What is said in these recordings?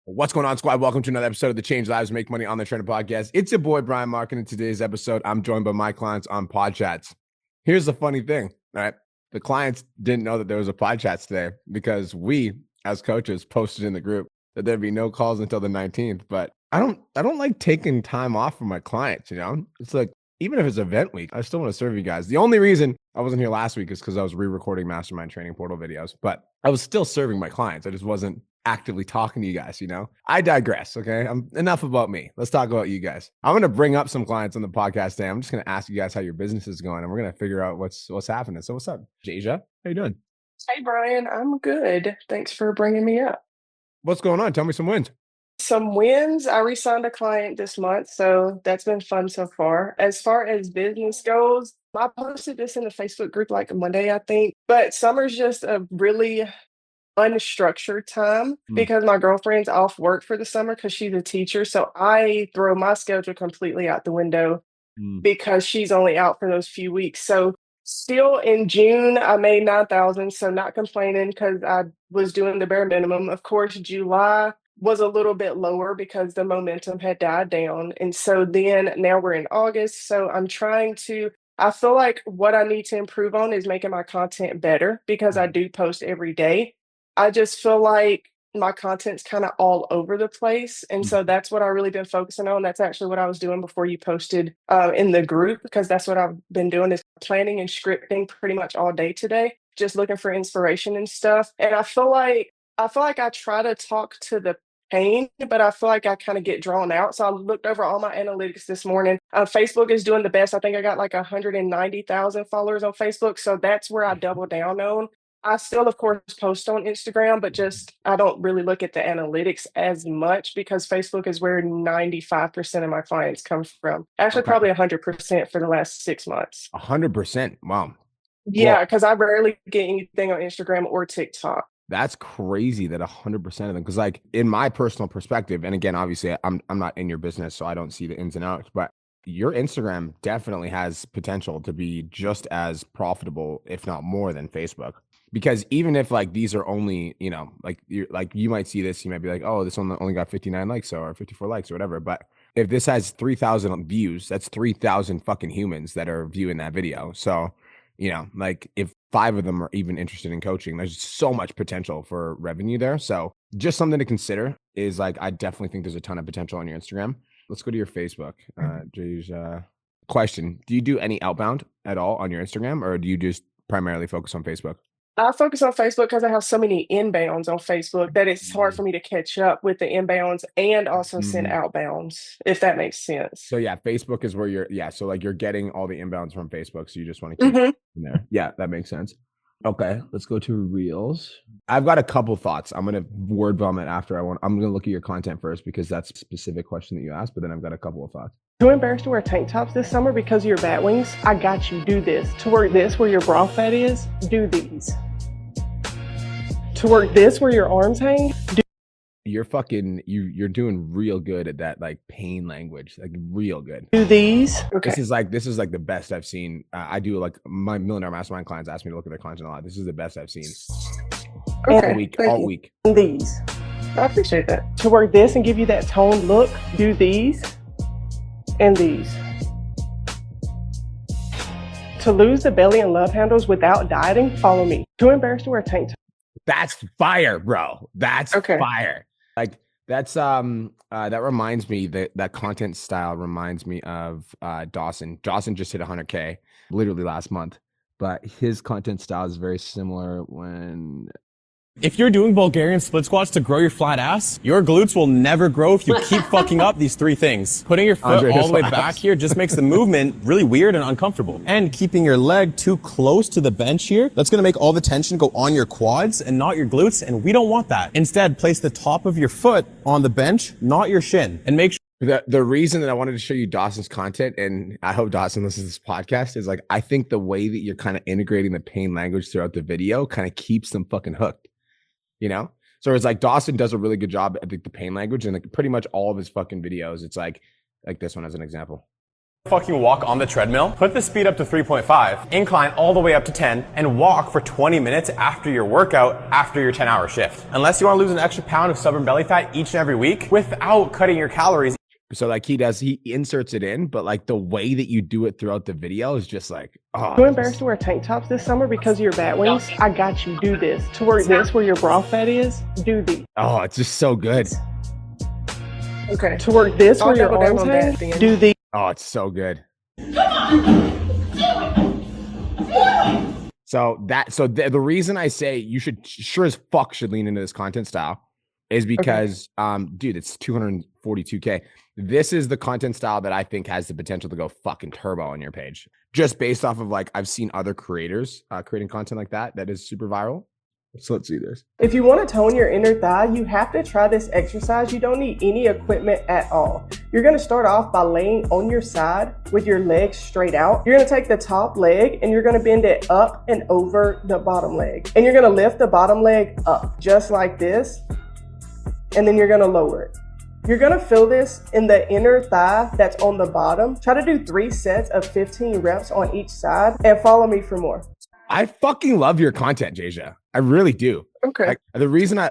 What's going on, squad? Welcome to another episode of the Change Lives Make Money on the Trainer Podcast. It's your boy, Brian Mark, and in today's episode, I'm joined by my clients on PODCHATS. Here's the funny thing, all right? The clients didn't know that there was a PODCHATS today because we, as coaches, posted in the group that there'd be no calls until the 19th. But I don't like taking time off from my clients, you know? It's like, even if it's event week, I still want to serve you guys. The only reason I wasn't here last week is because I was re-recording Mastermind Training Portal videos, but I was still serving my clients. I just wasn't actively talking to you guys, you know? I digress, okay? Enough about me. Let's talk about you guys. I'm going to bring up some clients on the podcast today. I'm just going to ask you guys how your business is going, and we're going to figure out what's happening. So what's up, Jasia? How you doing? Hey, Brian, I'm good. Thanks for bringing me up. What's going on? Tell me some wins. Some wins. I re-signed a client this month, so that's been fun so far. As far as business goes, I posted this in the Facebook group like Monday, I think, but summer's just a really unstructured time because my girlfriend's off work for the summer because she's a teacher. So I throw my schedule completely out the window because she's only out for those few weeks. So still in June, I made 9,000. So not complaining because I was doing the bare minimum. Of course, July was a little bit lower because the momentum had died down. And so then now we're in August. So I feel like what I need to improve on is making my content better because I do post every day. I just feel like my content's kind of all over the place. And so that's what I really been focusing on. That's actually what I was doing before you posted in the group, because that's what I've been doing is planning and scripting pretty much all day today, just looking for inspiration and stuff. And I feel like I try to talk to the pain, but I feel like I kind of get drawn out. So I looked over all my analytics this morning. Facebook is doing the best. I think I got like 190,000 followers on Facebook. So that's where I double down on. I still, of course, post on Instagram, but just I don't really look at the analytics as much because Facebook is where 95% of my clients come from. Actually, Okay. probably 100% for the last 6 months. 100%. Wow. Yeah, Well, because I rarely get anything on Instagram or TikTok. that's crazy that 100% of them, because like in my personal perspective, and again, obviously I'm not in your business, so I don't see the ins and outs, but your Instagram definitely has potential to be just as profitable, if not more than Facebook. Because even if like these are only, you know, like you might see this, you might be like, oh, this one only got 59 likes or 54 likes or whatever. But if this has 3,000 views, that's 3,000 fucking humans that are viewing that video. So, you know, like if 5 of them are even interested in coaching, there's so much potential for revenue there. So just something to consider is like, I definitely think there's a ton of potential on your Instagram. Let's go to your Facebook. Jay's, question. Do you do any outbound at all on your Instagram, or do you just primarily focus on Facebook? I focus on Facebook because I have so many inbounds on Facebook that it's hard for me to catch up with the inbounds and also send Mhm. outbounds, if that makes sense. So yeah, Facebook is where so like you're getting all the inbounds from Facebook. So you just want to keep Hmm. in there. Yeah, that makes sense. Okay, let's go to Reels. I've got a couple thoughts. I'm gonna word vomit after I'm gonna look at your content first because that's a specific question that you asked, but then I've got a couple of thoughts. Too embarrassed to wear tank tops this summer because of your bat wings? I got you. Do this. To work this where your bra fat is, do these. To work this where your arms hang, You're doing real good at that like pain language, like real good. do these. Okay. This is like the best I've seen. I do like my millionaire mastermind clients ask me to look at their content a lot. This is the best I've seen Okay. all week, Thank all you. week. And these. I appreciate that. To work this and give you that toned look, do these and these. To lose the belly and love handles without dieting, follow me. Too embarrassed to wear tank tops. That's fire, bro. That's Okay. fire. Like that's that reminds me that content style reminds me of Dawson. Dawson just hit 100K literally last month, but his content style is very similar when If you're doing Bulgarian split squats to grow your flat ass, your glutes will never grow if you keep fucking up these 3 things. Putting your foot Andre all the way Slaps. back here just makes the movement really weird and uncomfortable. And keeping your leg too close to the bench here, that's gonna make all the tension go on your quads and not your glutes, and we don't want that. Instead, place the top of your foot on the bench, not your shin, and make sure the reason that I wanted to show you Dawson's content, and I hope Dawson listens to this podcast, is like I think the way that you're kind of integrating the pain language throughout the video kind of keeps them fucking hooked. You know, so it's like Dawson does a really good job at the pain language, and like pretty much all of his fucking videos, it's like this one as an example. fucking walk on the treadmill, put the speed up to 3.5, incline all the way up to 10, and walk for 20 minutes after your workout after your 10-hour shift. Unless you want to lose an extra pound of stubborn belly fat each and every week without cutting your calories. So like he inserts it in, but like the way that you do it throughout the video is just like, oh. You're embarrassed to wear tank tops this summer because of your bat wings? I got you. Do this. To work this where your bra fat is, do these. Oh, it's just so good. Okay. To work this where your arms hang, do these. Oh, it's so good. So the reason I say you should sure as fuck should lean into this content style is because, dude, it's 242K. This is the content style that I think has the potential to go fucking turbo on your page. Just based off of like, I've seen other creators creating content like that is super viral. So let's see this. If you want to tone your inner thigh, you have to try this exercise. You don't need any equipment at all. You're going to start off by laying on your side with your legs straight out. You're going to take the top leg and you're going to bend it up and over the bottom leg. And you're going to lift the bottom leg up just like this. And then you're going to lower it. You're going to feel this in the inner thigh that's on the bottom. Try to do 3 sets of 15 reps on each side and follow me for more. I fucking love your content, Jasia. I really do. Okay. The reason I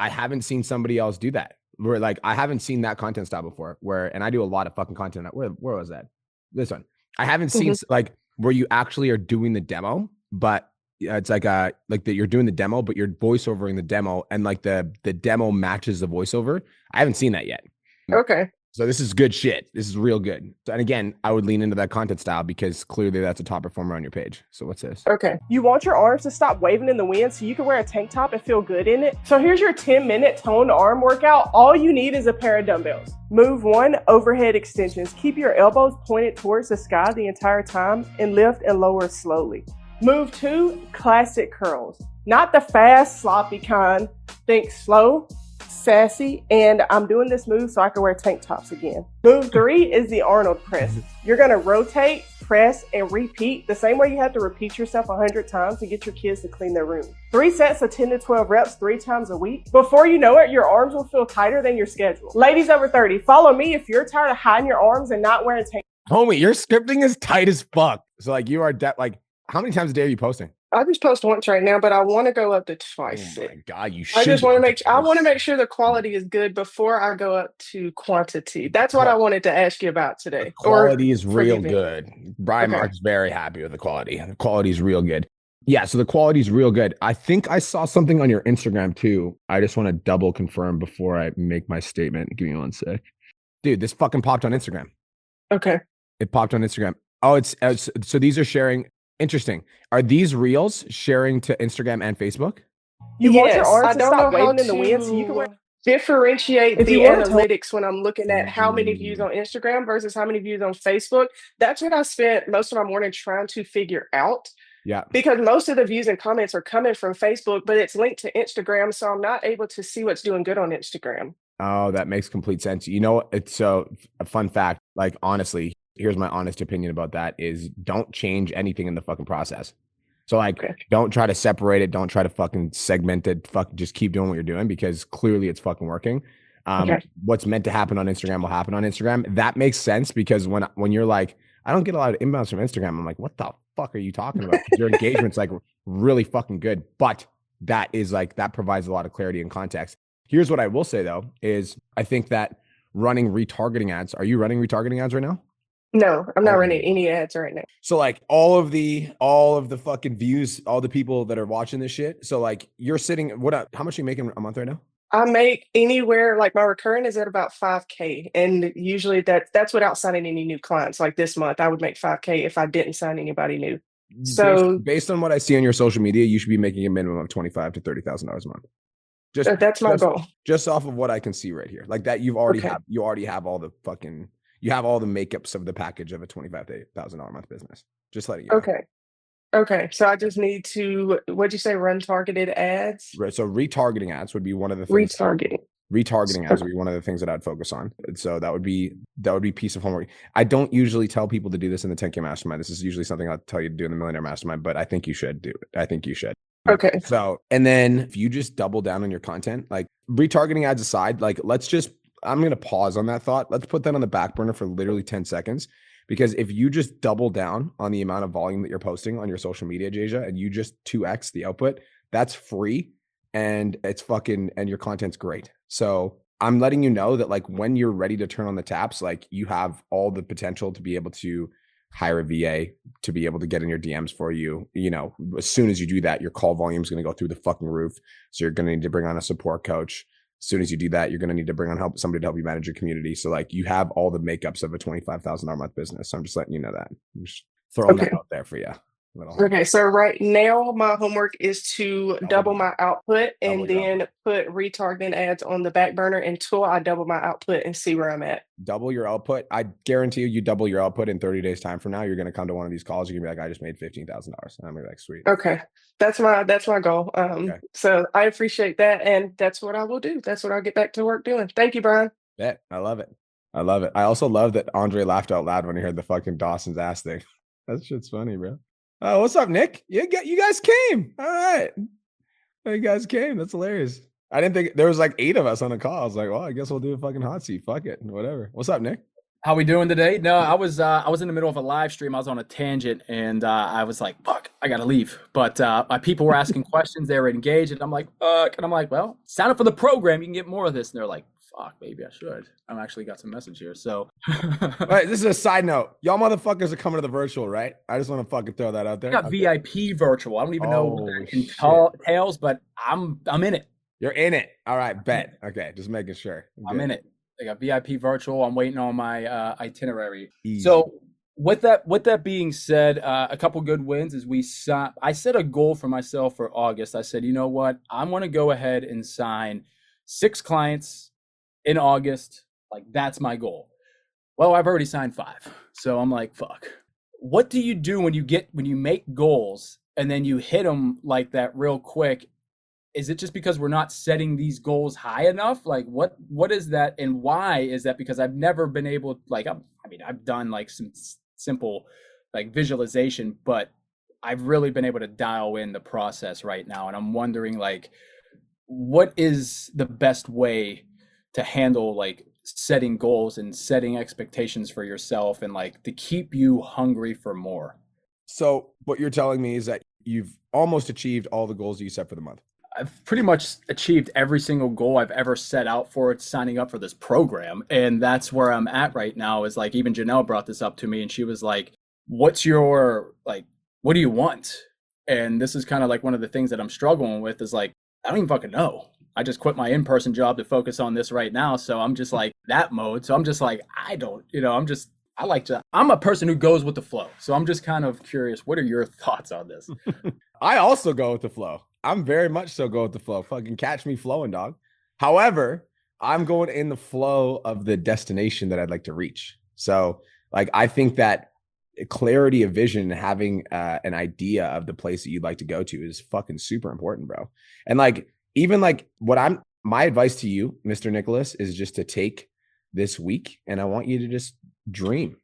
haven't seen somebody else do that. Where like I haven't seen that content style before. And I do a lot of fucking content. Where was that? This one. I haven't seen like where you actually are doing the demo, but it's like that you're doing the demo, but you're voiceovering the demo, and like the demo matches the voiceover. I haven't seen that yet. Okay. So this is good shit. This is real good. And again, I would lean into that content style because clearly that's a top performer on your page. So what's this? Okay. You want your arms to stop waving in the wind so you can wear a tank top and feel good in it. So here's your 10-minute toned arm workout. All you need is a pair of dumbbells. Move 1, overhead extensions. Keep your elbows pointed towards the sky the entire time and lift and lower slowly. Move 2, classic curls. Not the fast, sloppy kind. Think slow, sassy, and I'm doing this move so I can wear tank tops again. Move 3 is the Arnold press. You're going to rotate, press, and repeat the same way you have to repeat yourself 100 times to get your kids to clean their room. 3 sets of 10 to 12 reps 3 times a week. Before you know it, your arms will feel tighter than your schedule. Ladies over 30, follow me if you're tired of hiding your arms and not wearing tank. Homie, your scripting is tight as fuck. So like you are like, how many times a day are you posting? I just post once right now, but I want to go up to twice. Oh my God, you should. I just want to make sure the quality is good before I go up to quantity. That's what I wanted to ask you about today. The quality is real good. Brian Mark's very happy with the quality. The quality is real good. Yeah, so the quality is real good. I think I saw something on your Instagram too. I just want to double confirm before I make my statement. Give me one sec. Dude, this fucking popped on Instagram. Okay. It popped on Instagram. Oh, it's so these are sharing. Interesting. Are these reels sharing to Instagram and Facebook? You want your arms to stop waving in the wind so you can differentiate the analytics when I'm looking at how many views on Instagram versus how many views on Facebook. That's what I spent most of my morning trying to figure out. Yeah. Because most of the views and comments are coming from Facebook, but it's linked to Instagram, so I'm not able to see what's doing good on Instagram. Oh, that makes complete sense. You know, it's so a fun fact. Like, honestly, here's my honest opinion about that is don't change anything in the fucking process. So like, don't try to separate it. Don't try to fucking segment it. Just keep doing what you're doing because clearly it's fucking working. What's meant to happen on Instagram will happen on Instagram. That makes sense because when you're like, I don't get a lot of inbounds from Instagram. I'm like, what the fuck are you talking about? Your engagement's like really fucking good. But that is like, that provides a lot of clarity and context. Here's what I will say though, is I think that running retargeting ads, are you running retargeting ads right now? No, I'm not running any ads right now. So like all of the fucking views, all the people that are watching this shit. So like you're sitting, how much are you making a month right now? I make anywhere, like my recurring is at about 5K. And usually that's without signing any new clients. Like this month, I would make 5K if I didn't sign anybody new. So based on what I see on your social media, you should be making a minimum of $25,000 to $30,000 a month. That's my goal. Just off of what I can see right here. Like that you already have all the fucking, you have all the makeups of the package of a $25,000 a month business. Just letting you know. Okay. So I just need to, what'd you say, run targeted ads? Right. So retargeting ads would be one of the things. Retargeting ads would be one of the things that I'd focus on. So that would be piece of homework. I don't usually tell people to do this in the 10K mastermind. This is usually something I'll tell you to do in the Millionaire Mastermind, but I think you should do it. I think you should. Okay. So, and then if you just double down on your content, like retargeting ads aside, like I'm going to pause on that thought. Let's put that on the back burner for literally 10 seconds Because if you just double down on the amount of volume that you're posting on your social media, Jasia, and you just 2x the output, that's free and it's fucking, and your content's great. So I'm letting you know that like when you're ready to turn on the taps, like you have all the potential to be able to hire a VA to be able to get in your DMs for you. You know, as soon as you do that, your call volume is going to go through the fucking roof. So you're going to need to bring on a support coach. As soon as you do that, you're going to need to bring on somebody to help you manage your community. So like you have all the makeups of a $25,000 a month business. So I'm just letting you know that. I'm just throwing Okay. that out there for you. Okay, so right now my homework is to double my output and your then put retargeting ads on the back burner until I double my output and see where I'm at. Double your output. I guarantee you double your output in 30 days time from now. You're going to come to one of these calls. You're going to be like, I just made $15,000. And I'm going to be like, sweet. Okay. That's my goal. Okay. So I appreciate that. And that's what I will do. That's what I'll get back to work doing. Thank you, Brian. Yeah, I love it. I love it. I also love that Andre laughed out loud when he heard the fucking Dawson's ass thing. That shit's funny, bro. Oh, what's up, Nick? You guys came. All right. You guys came. That's hilarious. I didn't think there was like 8 of us on the call. I was like, well, I guess we'll do a fucking hot seat. Fuck it. Whatever. What's up, Nick? How we doing today? No, I was in the middle of a live stream. I was on a tangent and I was like, fuck, I gotta leave. But my people were asking questions, they were engaged, and I'm like, fuck. And I'm like, well, sign up for the program, you can get more of this. And they're like, fuck, maybe I should. I've actually got some message here. So all right, this is a side note. Y'all motherfuckers are coming to the virtual, right? I just want to fucking throw that out there. I got VIP virtual. I don't even know what that entails, but I'm in it. You're in it. All right, bet. Okay, just making sure. I'm in it. I got VIP virtual. I'm waiting on my itinerary. Easy. So with that being said, a couple good wins is I set a goal for myself for August. I said, you know what? I want to go ahead and sign 6 clients in August. Like that's my goal. Well, I've already signed 5. So I'm like, fuck. What do you do when you make goals and then you hit them like that real quick? Is it just because we're not setting these goals high enough? Like what is that and why is that? Because I've never been able, like, I've done like some simple like visualization, but I've really been able to dial in the process right now. And I'm wondering like, what is the best way to handle like setting goals and setting expectations for yourself and like to keep you hungry for more? So what you're telling me is that you've almost achieved all the goals you set for the month. I've pretty much achieved every single goal I've ever set out for it signing up for this program. And that's where I'm at right now is like, even Janelle brought this up to me and she was like, what do you want? And this is kind of like one of the things that I'm struggling with is like, I don't even fucking know. I just quit my in-person job to focus on this right now. So I'm just like that mode. So I'm just like, I'm a person who goes with the flow. So I'm just kind of curious, what are your thoughts on this? I also go with the flow. I'm very much so go with the flow. Fucking catch me flowing, dog. However, I'm going in the flow of the destination that I'd like to reach. So like, I think that clarity of vision, having an idea of the place that you'd like to go to is fucking super important, bro. And like, even like my advice to you, Mr. Nicholas, is just to take this week and I want you to just dream,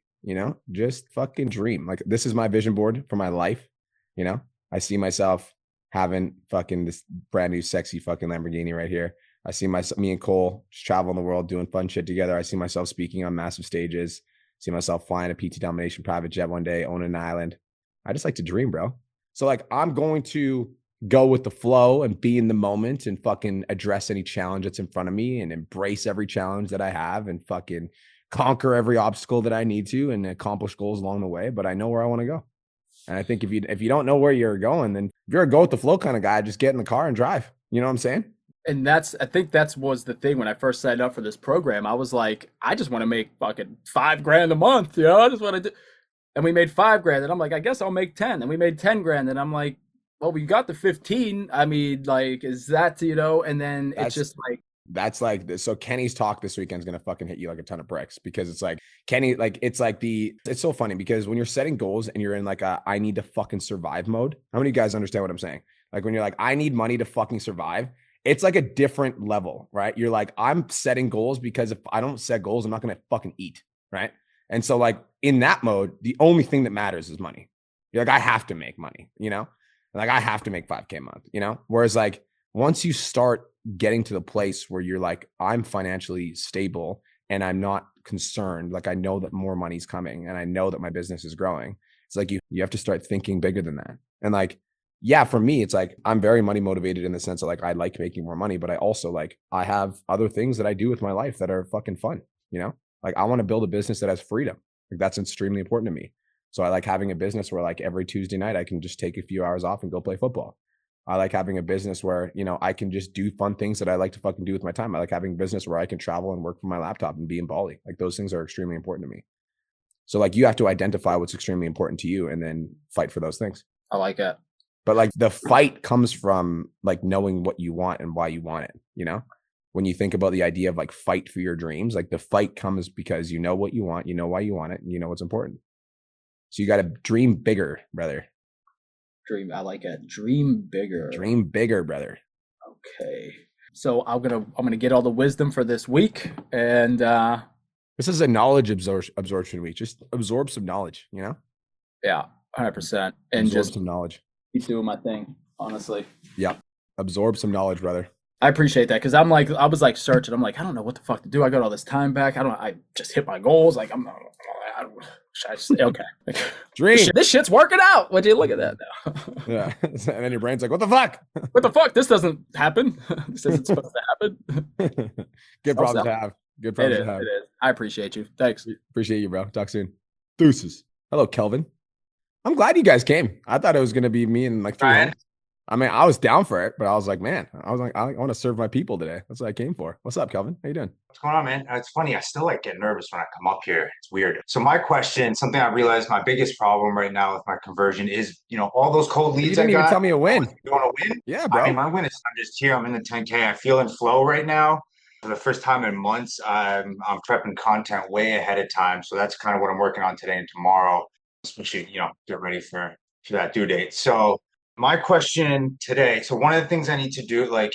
just fucking dream. Like this is my vision board for my life. I see myself having fucking this brand new sexy fucking Lamborghini right here. I see me and Cole just traveling the world, doing fun shit together. I see myself speaking on massive stages, see myself flying a PT Domination private jet one day, owning an island. I just like to dream, bro. So like, I'm going to go with the flow and be in the moment and fucking address any challenge that's in front of me and embrace every challenge that I have and fucking conquer every obstacle that I need to and accomplish goals along the way. But I know where I want to go. And I think if you don't know where you're going, then if you're a go with the flow kind of guy, just get in the car and drive. You know what I'm saying? And I think that was the thing when I first signed up for this program. I was like, I just want to make fucking $5,000 a month. I just want to do. And we made $5,000 and I'm like, I guess I'll make 10. And we made $10,000 and I'm like, well, we got the 15. I mean, like, is that, and then it's just like, that's like this. So Kenny's talk this weekend is going to fucking hit you like a ton of bricks because it's like Kenny, like, it's so funny because when you're setting goals and you're in like I need to fucking survive mode. How many of you guys understand what I'm saying? Like when you're like, I need money to fucking survive. It's like a different level, right? You're like, I'm setting goals because if I don't set goals, I'm not going to fucking eat. Right. And so like in that mode, the only thing that matters is money. You're like, I have to make money, like I have to make $5,000 a month, whereas like once you start getting to the place where you're like, I'm financially stable and I'm not concerned, like I know that more money's coming and I know that my business is growing. It's like you have to start thinking bigger than that. And like, yeah, for me, it's like I'm very money motivated in the sense of like I like making more money, but I also like I have other things that I do with my life that are fucking fun, you know? Like I want to build a business that has freedom. Like that's extremely important to me. So I like having a business where like every Tuesday night I can just take a few hours off and go play football. I like having a business where, you know, I can just do fun things that I like to fucking do with my time. I like having a business where I can travel and work from my laptop and be in Bali. Like those things are extremely important to me. So like you have to identify what's extremely important to you and then fight for those things. I like that. But like the fight comes from like knowing what you want and why you want it, you know? When you think about the idea of like fight for your dreams, like the fight comes because you know what you want, you know why you want it, and you know what's important. So you got to dream bigger, brother. I like it. Dream bigger. Dream bigger, brother. Okay. So I'm gonna get all the wisdom for this week, and this is a knowledge absorption week. Just absorb some knowledge, you know? Yeah, 100%. And absorb just some knowledge. Keep doing my thing, honestly. Yeah. Absorb some knowledge, brother. I appreciate that because I was like searching. I'm like, I don't know what the fuck to do. I got all this time back. I just hit my goals. Like okay. Dream. This shit's working out. Would you look at that now? Yeah. And then your brain's like, what the fuck? What the fuck? This doesn't happen. This isn't supposed to happen. Good problem to have. Good problem to have. It is. I appreciate you. Thanks. Appreciate you, bro. Talk soon. Deuces. Hello, Kelvin. I'm glad you guys came. I thought it was going to be me and like 3 homes. I mean, I was down for it, but I was like, man, I want to serve my people today. That's what I came for. What's up, Kelvin? How you doing? What's going on, man? It's funny. I still like get nervous when I come up here. It's weird. So my question, something I realized my biggest problem right now with my conversion is, you know, all those cold leads you didn't even tell me a win. You want to win? Yeah, bro. I mean, my win is I'm just here. I'm in the 10K. I feel in flow right now. For the first time in months, I'm prepping content way ahead of time. So that's kind of what I'm working on today and tomorrow, especially, you know, get ready for that due date. So my question today, so one of the things I need to do, like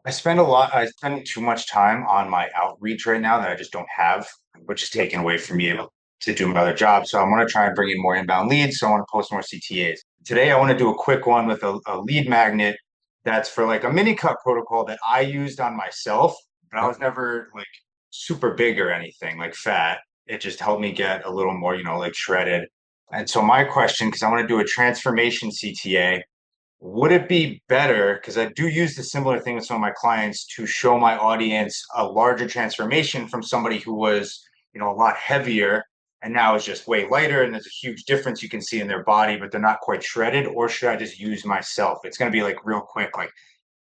I spend too much time on my outreach right now that I just don't have, which is taken away from me able to do my other job. So I want to try and bring in more inbound leads. So I want to post more CTAs. Today, I want to do a quick one with a lead magnet that's for like a mini cut protocol that I used on myself, but I was never like super big or anything like fat. It just helped me get a little more, you know, like shredded. And so my question, because I want to do a transformation CTA, would it be better, because I do use the similar thing with some of my clients, to show my audience a larger transformation from somebody who was, you know, a lot heavier and now is just way lighter, and there's a huge difference you can see in their body, but they're not quite shredded? Or should I just use myself? It's going to be like real quick, like,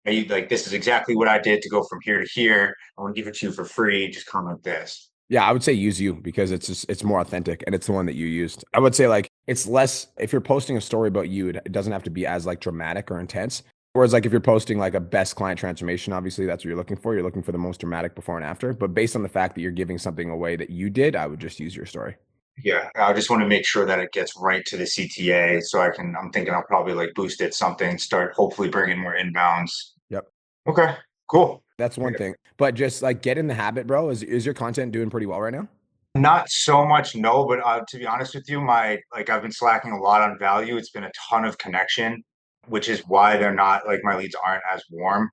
hey, like this is exactly what I did to go from here to here. I want to give it to you for free. Just comment this. Yeah, I would say use you because it's more authentic and it's the one that you used. I would say like it's less, if you're posting a story about you, it doesn't have to be as like dramatic or intense. Whereas like if you're posting like a best client transformation, obviously that's what you're looking for. You're looking for the most dramatic before and after. But based on the fact that you're giving something away that you did, I would just use your story. Yeah, I just want to make sure that it gets right to the CTA. So I'm thinking I'll probably like boost it something, start hopefully bringing more inbounds. Yep. Okay, cool. That's one thing. But just like get in the habit, bro. Is your content doing pretty well right now? Not so much, no, but to be honest with you, I've been slacking a lot on value. It's been a ton of connection, which is why my leads aren't as warm.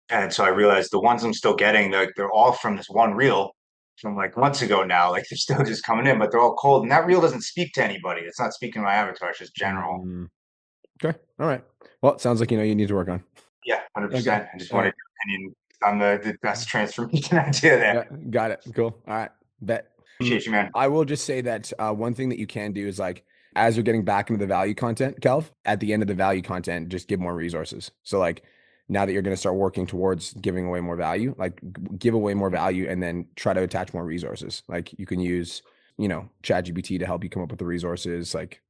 And so I realized the ones I'm still getting, they're all from this one reel from like months ago now. Like they're still just coming in, but they're all cold. And that reel doesn't speak to anybody. It's not speaking to my avatar. It's just general. Okay. All right. Well, it sounds like you need to work on. Yeah, 100%. Okay. I just wanted your opinion on the best transformation idea there. Yeah, got it. Cool. All right. Bet. Appreciate you, man. I will just say that one thing that you can do is like, as you're getting back into the value content, Kelv, at the end of the value content, just give more resources. So like now that you're going to start working towards giving away more value, like give away more value and then try to attach more resources. Like you can use, you know, ChatGPT to help you come up with the resources. Like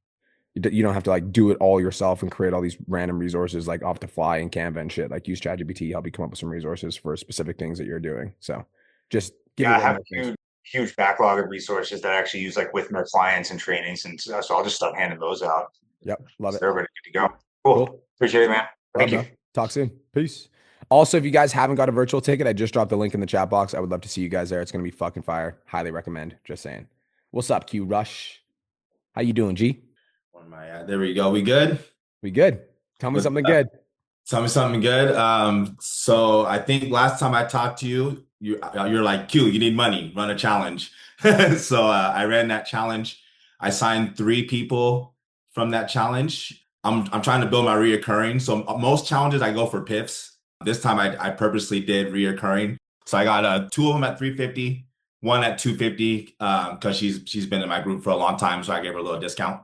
you don't have to like do it all yourself and create all these random resources like off the fly in Canva and shit. Like use ChatGPT, help you come up with some resources for specific things that you're doing. So just give I have a huge backlog of resources that I actually use like with my clients and trainings. And so I'll just start handing those out. Yep. Love it. Everybody good to go. Cool. Appreciate it, man. Thank you. Talk soon. Peace. Also, if you guys haven't got a virtual ticket, I just dropped the link in the chat box. I would love to see you guys there. It's going to be fucking fire. Highly recommend. Just saying. What's up, Q Rush? How you doing, G? Where am I at? There we go. We good? We good. Tell me something good. Tell me something good. So I think last time I talked to you, you're like, Q, you need money, run a challenge. So I ran that challenge. I signed 3 people from that challenge. I'm trying to build my reoccurring. So most challenges I go for PIFs. This time I purposely did reoccurring. So I got 2 of them at 350, one at 250 because she's been in my group for a long time, so I gave her a little discount.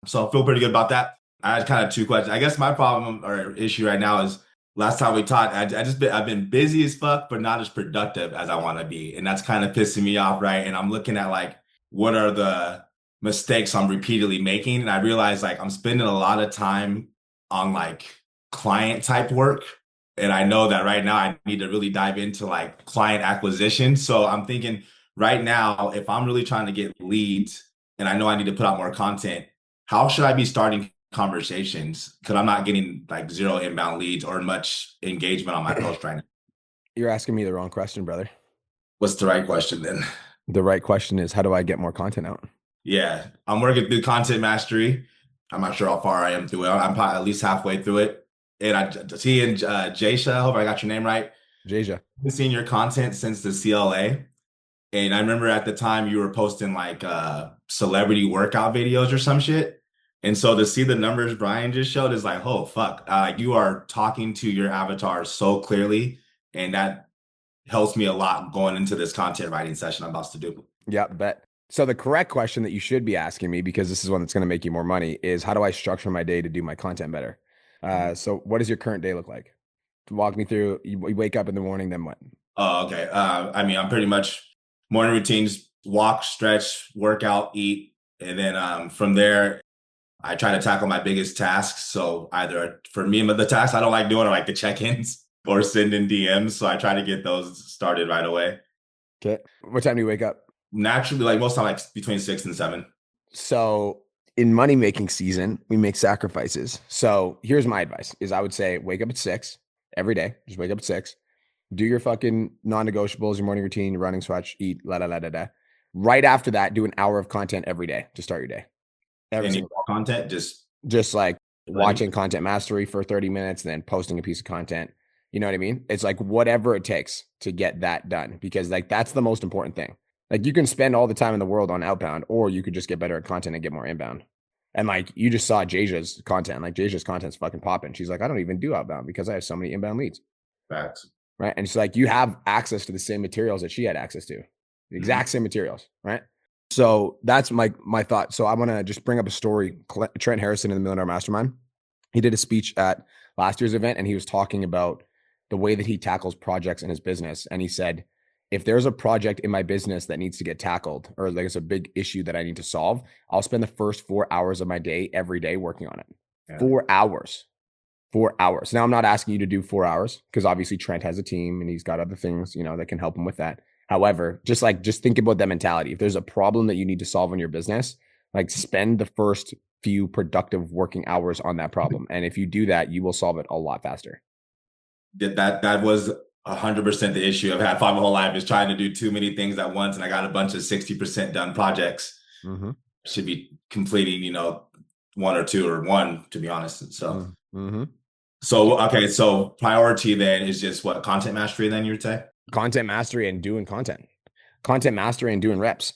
So I feel pretty good about that. I had kind of 2 questions. I guess my problem or issue right now is last time we talked, I've been busy as fuck, but not as productive as I want to be, and that's kind of pissing me off, right? And I'm looking at like what are the mistakes I'm repeatedly making, and I realize like I'm spending a lot of time on like client type work, and I know that right now I need to really dive into like client acquisition. So I'm thinking right now, if I'm really trying to get leads, and I know I need to put out more content, how should I be starting conversations? Because I'm not getting like 0 inbound leads or much engagement on my post right now. You're asking me the wrong question, brother. What's the right question then? The right question is, how do I get more content out? Yeah, I'm working through content mastery. I'm not sure how far I am through it. I'm probably at least halfway through it. And I see in Jaysha, I hope I got your name right. Jasia. I've been seeing your content since the CLA. And I remember at the time you were posting like celebrity workout videos or some shit. And so to see the numbers Brian just showed is like, oh, fuck. You are talking to your avatar so clearly. And that helps me a lot going into this content writing session I'm about to do. Yeah, bet. So the correct question that you should be asking me, because this is one that's going to make you more money, is how do I structure my day to do my content better? So what does your current day look like? Walk me through. You wake up in the morning, then what? Oh, okay. I mean, I'm pretty much morning routines, walk, stretch, workout, eat. And then from there, I try to tackle my biggest tasks. So either for me, the tasks I don't like doing are like the check-ins or sending DMs. So I try to get those started right away. Okay. What time do you wake up? Naturally, like most time, like between 6 and 7. So in money making season, we make sacrifices. So here's my advice is I would say wake up at 6 every day. Just wake up at 6. Do your fucking non-negotiables, your morning routine, your running, stretch, eat, la la la la la. Right after that, do an hour of content every day to start your day. Every Any single content, just like watching content mastery for 30 minutes and then posting a piece of content. You know what I mean? It's like whatever it takes to get that done, because like that's the most important thing. Like you can spend all the time in the world on outbound, or you could just get better at content and get more inbound. And like you just saw Jasia's content, like Jasia's content's fucking popping. She's like, I don't even do outbound because I have so many inbound leads. facts. Right. And it's like you have access to the same materials that she had access to, the exact same materials. Right. So that's my thought. So I want to just bring up a story. Trent Harrison in the Millionaire Mastermind, he did a speech at last year's event, and he was talking about the way that he tackles projects in his business. And he said, if there's a project in my business that needs to get tackled, or like it's a big issue that I need to solve, I'll spend the first 4 hours of my day every day working on it. Yeah. 4 hours. 4 hours. Now, I'm not asking you to do 4 hours because obviously Trent has a team and he's got other things, that can help him with that. However, just think about that mentality. If there's a problem that you need to solve in your business, like spend the first few productive working hours on that problem. And if you do that, you will solve it a lot faster. That was 100% the issue I've had my whole life, is trying to do too many things at once. And I got a bunch of 60% done projects. Mm-hmm. Should be completing, 1 or 2 or 1, to be honest. So, So, okay. So priority then is just what? Content mastery then, you would say? Content mastery and doing content. Content mastery and doing reps.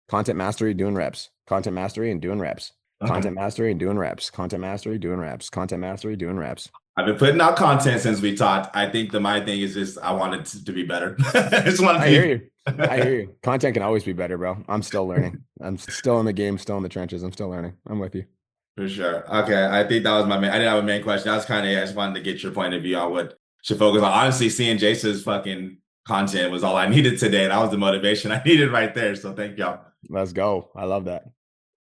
Content mastery, doing reps. Content mastery and doing reps. Okay. Content mastery and doing reps. Content mastery, doing reps. Content mastery, doing reps. I've been putting out content since we talked. I think my thing is just I want it to be better. I hear you. I hear you. Content can always be better, bro. I'm still learning. I'm still in the game, still in the trenches. I'm still learning. I'm with you. For sure. Okay. I think that was my main. I didn't have a main question. That was kind of I just wanted to get your point of view on what should focus on. Honestly, seeing Jason's fucking content was all I needed today. That was the motivation I needed right there. So thank y'all. Let's go. I love that.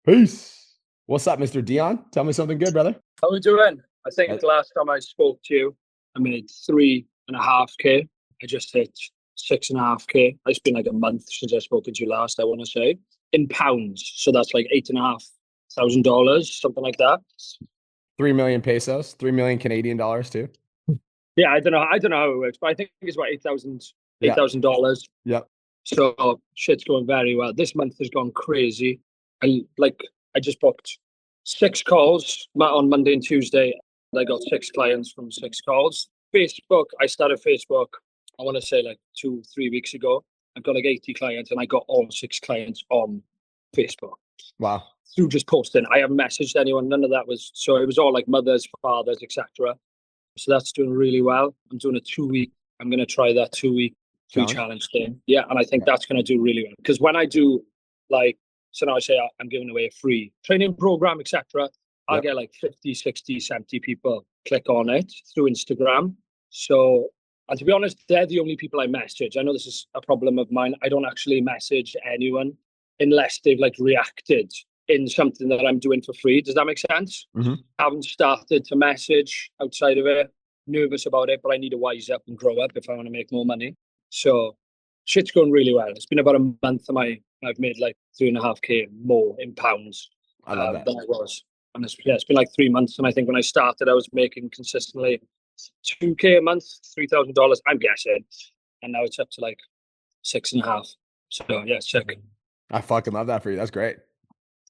Peace. What's up, Mr. Dion? Tell me something good, brother. How are you doing? I think the last time I spoke to you, I made 3.5K. I just hit 6.5K. It's been like a month since I spoke to you last, I want to say. In pounds. So that's like $8,500, something like that. 3 million pesos, 3 million Canadian dollars too. Yeah, I don't know how it works, but I think it's about $8,000. Yep. So shit's going very well. This month has gone crazy. I just booked 6 calls on Monday and Tuesday. I got 6 clients from 6 calls. Facebook, I started Facebook I want to say like 2-3 weeks ago. I've got like 80 clients, and I got all 6 clients on Facebook. Wow. Through just posting. I haven't messaged anyone. None of that was, so it was all like mothers, fathers, etc. So that's doing really well. I'm doing a 2-week. I'm going to try that 2-week free challenge thing. Yeah, and I think that's going to do really well, because when I do, like, so now I say I'm giving away a free training program, etc. I'll get like 50, 60, 70 people click on it through Instagram. So, and to be honest, they're the only people I message. I know this is a problem of mine. I don't actually message anyone unless they've like reacted in something that I'm doing for free. Does that make sense? Mm-hmm. I haven't started to message outside of it. Nervous about it, but I need to wise up and grow up if I want to make more money. So shit's going really well. It's been about a month and I've made like 3.5K more in pounds I love that. than I was. And it's been like 3 months. And I think when I started, I was making consistently 2K a month, $3,000, I'm guessing. And now it's up to like 6.5. So yeah, sick. I fucking love that for you. That's great.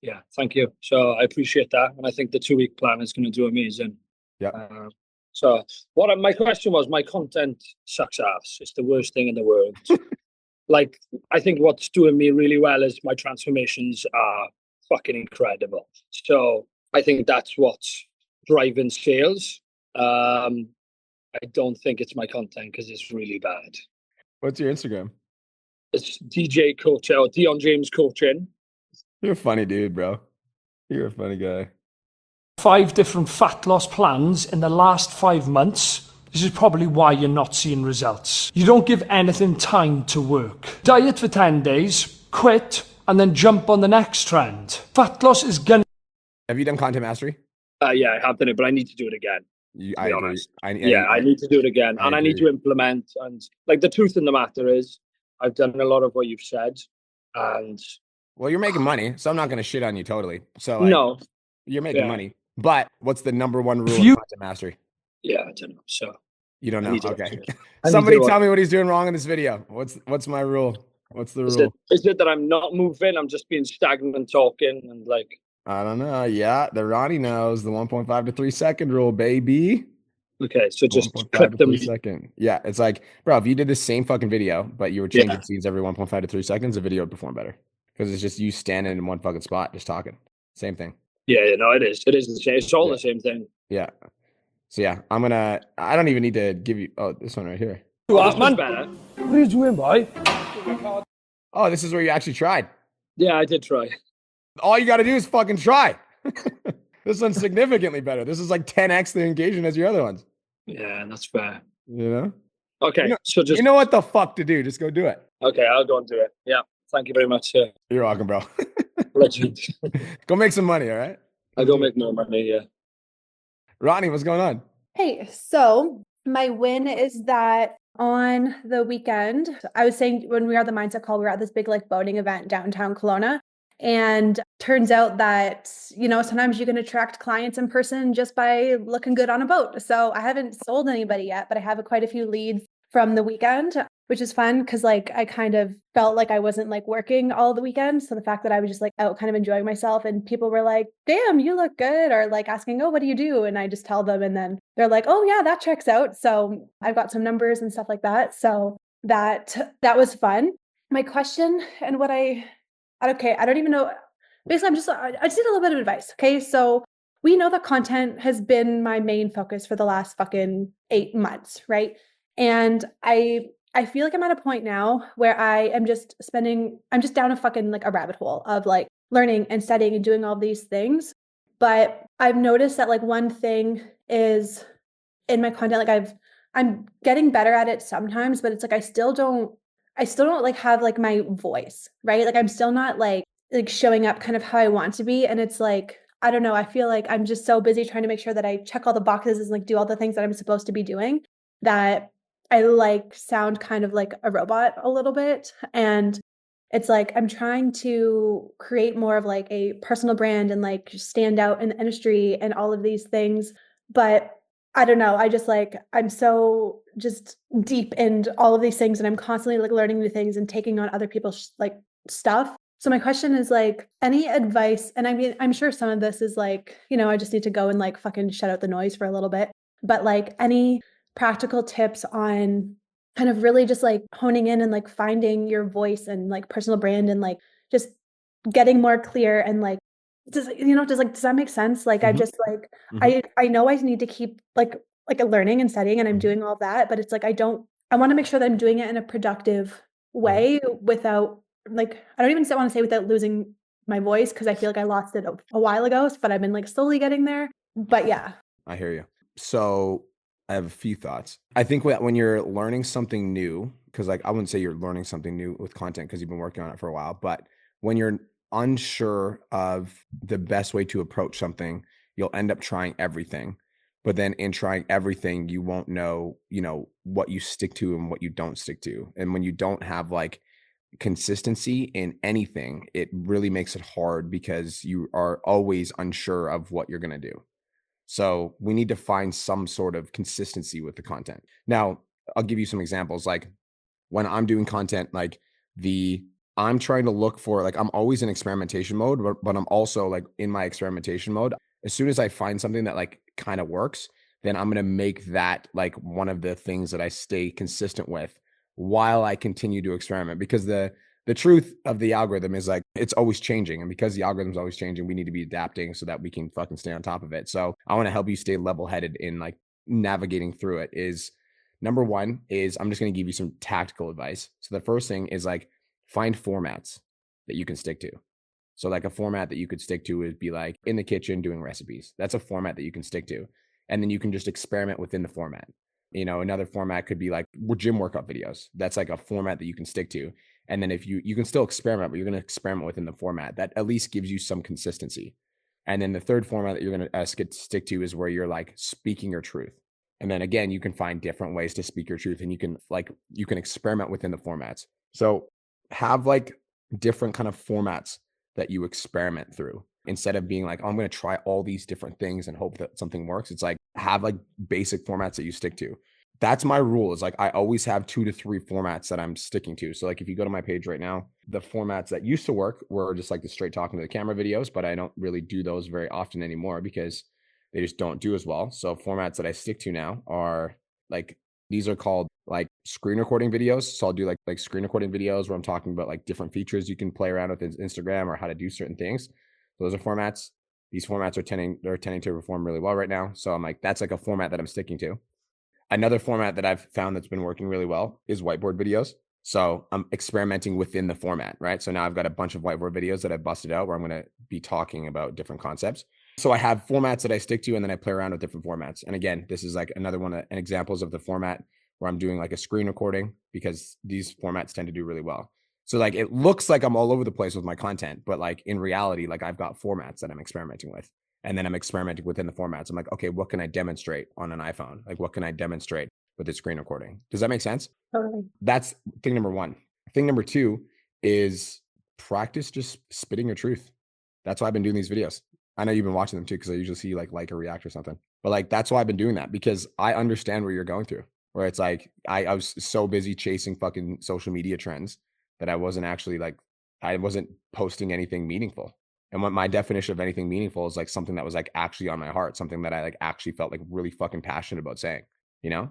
Yeah, thank you. So I appreciate that. And I think the 2-week plan is going to do amazing. Yeah. So my question was, my content sucks ass. It's the worst thing in the world. Like, I think what's doing me really well is my transformations are fucking incredible. So I think that's what's driving sales. I don't think it's my content, because it's really bad. What's your Instagram? It's DJ Coach or Dion James Coaching. You're a funny dude, bro. You're a funny guy. 5 different fat loss plans in the last 5 months. This is probably why you're not seeing results. You don't give anything time to work. Diet for 10 days, quit, and then jump on the next trend. Fat loss is gonna... Have you done content mastery? Yeah, I have done it, but I need to do it again. I agree. Honest. I need to do it again. And I need to implement. And like, the truth in the matter is, I've done a lot of what you've said. And well, you're making money, so I'm not going to shit on you totally. So like, no, you're making money. But what's the number one rule of content mastery? Yeah, I don't know. So you don't know? Okay. Somebody tell me what he's doing wrong in this video. What's my rule? What's the rule? Is it that I'm not moving? I'm just being stagnant and talking and like... I don't know. Yeah, the Ronnie knows the 1.5 to 3 second rule, baby. Okay, so just clip them. 3 second. Yeah, it's like, bro, if you did the same fucking video, but you were changing scenes every 1.5 to 3 seconds, the video would perform better. Because it's just you standing in one fucking spot, just talking. Same thing. Yeah, no, it is. It is the same. It's all the same thing. Yeah. So yeah, I don't even need to give you, this one right here. This one's better. What are you doing, boy? Oh, this is where you actually tried. Yeah, I did try. All you got to do is fucking try. This one's significantly better. This is like 10x the engagement as your other ones. Yeah, that's fair. You know? Okay, so just... You know what the fuck to do. Just go do it. Okay, I'll go and do it. Yeah. Thank you very much, sir. You're welcome, bro. Legend. Go make some money, all right? I'll go make more money, yeah. Ronnie, what's going on? Hey, so my win is that on the weekend, I was saying when we were at the mindset call, we were at this big like boating event downtown Kelowna. And turns out that, sometimes you can attract clients in person just by looking good on a boat. So I haven't sold anybody yet, but I have quite a few leads from the weekend, which is fun because like I kind of felt like I wasn't like working all the weekend. So the fact that I was just like out kind of enjoying myself and people were like, damn, you look good, or like asking, oh, what do you do? And I just tell them and then they're like, oh yeah, that checks out. So I've got some numbers and stuff like that. So that was fun. My question and what I don't even know. Basically, I just need a little bit of advice. Okay. So we know that content has been my main focus for the last fucking 8 months. Right. And I feel like I'm at a point now where I'm just down a fucking like a rabbit hole of like learning and studying and doing all these things. But I've noticed that like one thing is in my content, like I'm getting better at it sometimes, but it's like I still don't like have like my voice, right? Like I'm still not like showing up kind of how I want to be. And it's like, I don't know, I feel like I'm just so busy trying to make sure that I check all the boxes and like do all the things that I'm supposed to be doing that I like sound kind of like a robot a little bit. And it's like I'm trying to create more of like a personal brand and like stand out in the industry and all of these things. But I don't know. I just like, I'm so just deep in all of these things and I'm constantly like learning new things and taking on other people's like stuff. So my question is like, any advice? And I mean, I'm sure some of this is like, I just need to go and like fucking shut out the noise for a little bit, but like any practical tips on kind of really just like honing in and like finding your voice and like personal brand and like just getting more clear and like does that make sense? Like I just like I know I need to keep like learning and studying and I'm doing all that, but it's like I want to make sure that I'm doing it in a productive way without like I don't even want to say without losing my voice because I feel like I lost it a while ago, but I've been like slowly getting there. But yeah. I hear you. So I have a few thoughts. I think when you're learning something new, because like I wouldn't say you're learning something new with content because you've been working on it for a while, but when you're unsure of the best way to approach something, you'll end up trying everything. But then in trying everything, you won't know, what you stick to and what you don't stick to. And when you don't have like consistency in anything, it really makes it hard because you are always unsure of what you're going to do. So we need to find some sort of consistency with the content. Now, I'll give you some examples. Like when I'm doing content, like I'm trying to look for, like, I'm always in experimentation mode, but I'm also like in my experimentation mode. As soon as I find something that like kind of works, then I'm going to make that like one of the things that I stay consistent with while I continue to experiment, because the truth of the algorithm is like it's always changing, and because the algorithm's always changing, we need to be adapting so that we can fucking stay on top of it. So I want to help you stay level-headed in like navigating through it. Is number one is I'm just going to give you some tactical advice. So the first thing is like find formats that you can stick to. So like a format that you could stick to would be like in the kitchen doing recipes. That's a format that you can stick to. And then you can just experiment within the format. Another format could be like gym workout videos. That's like a format that you can stick to. And then if you can still experiment, but you're going to experiment within the format that at least gives you some consistency. And then the third format that you're going to stick to is where you're like speaking your truth. And then again, you can find different ways to speak your truth, and you can experiment within the formats. So have like different kind of formats that you experiment through, instead of being like, oh, I'm going to try all these different things and hope that something works. It's like have like basic formats that you stick to. That's my rule, is like I always have 2 to 3 formats that I'm sticking to. So like if you go to my page right now, the formats that used to work were just like the straight talking to the camera videos, but I don't really do those very often anymore because they just don't do as well. So formats that I stick to now are like, these are called like screen recording videos. So I'll do like screen recording videos where I'm talking about like different features you can play around with in Instagram or how to do certain things. Those are formats. These formats are tending to perform really well right now. So I'm like, that's like a format that I'm sticking to. Another format that I've found that's been working really well is whiteboard videos. So I'm experimenting within the format, right? So now I've got a bunch of whiteboard videos that I've busted out where I'm going to be talking about different concepts. So I have formats that I stick to, and then I play around with different formats. And again, this is like another one of examples of the format where I'm doing like a screen recording, because these formats tend to do really well. So like it looks like I'm all over the place with my content, but like in reality, like I've got formats that I'm experimenting with. And then I'm experimenting within the formats. I'm like, okay, what can I demonstrate on an iPhone? Like, what can I demonstrate with the screen recording? Does that make sense? Totally. That's thing number one. Thing number two is practice just spitting your truth. That's why I've been doing these videos. I know you've been watching them too, because I usually see like a react or something. But like, that's why I've been doing that, because I understand where you're going through, where it's like, I was so busy chasing fucking social media trends that I wasn't posting anything meaningful. And what my definition of anything meaningful is like something that was like actually on my heart, something that I like actually felt like really fucking passionate about saying,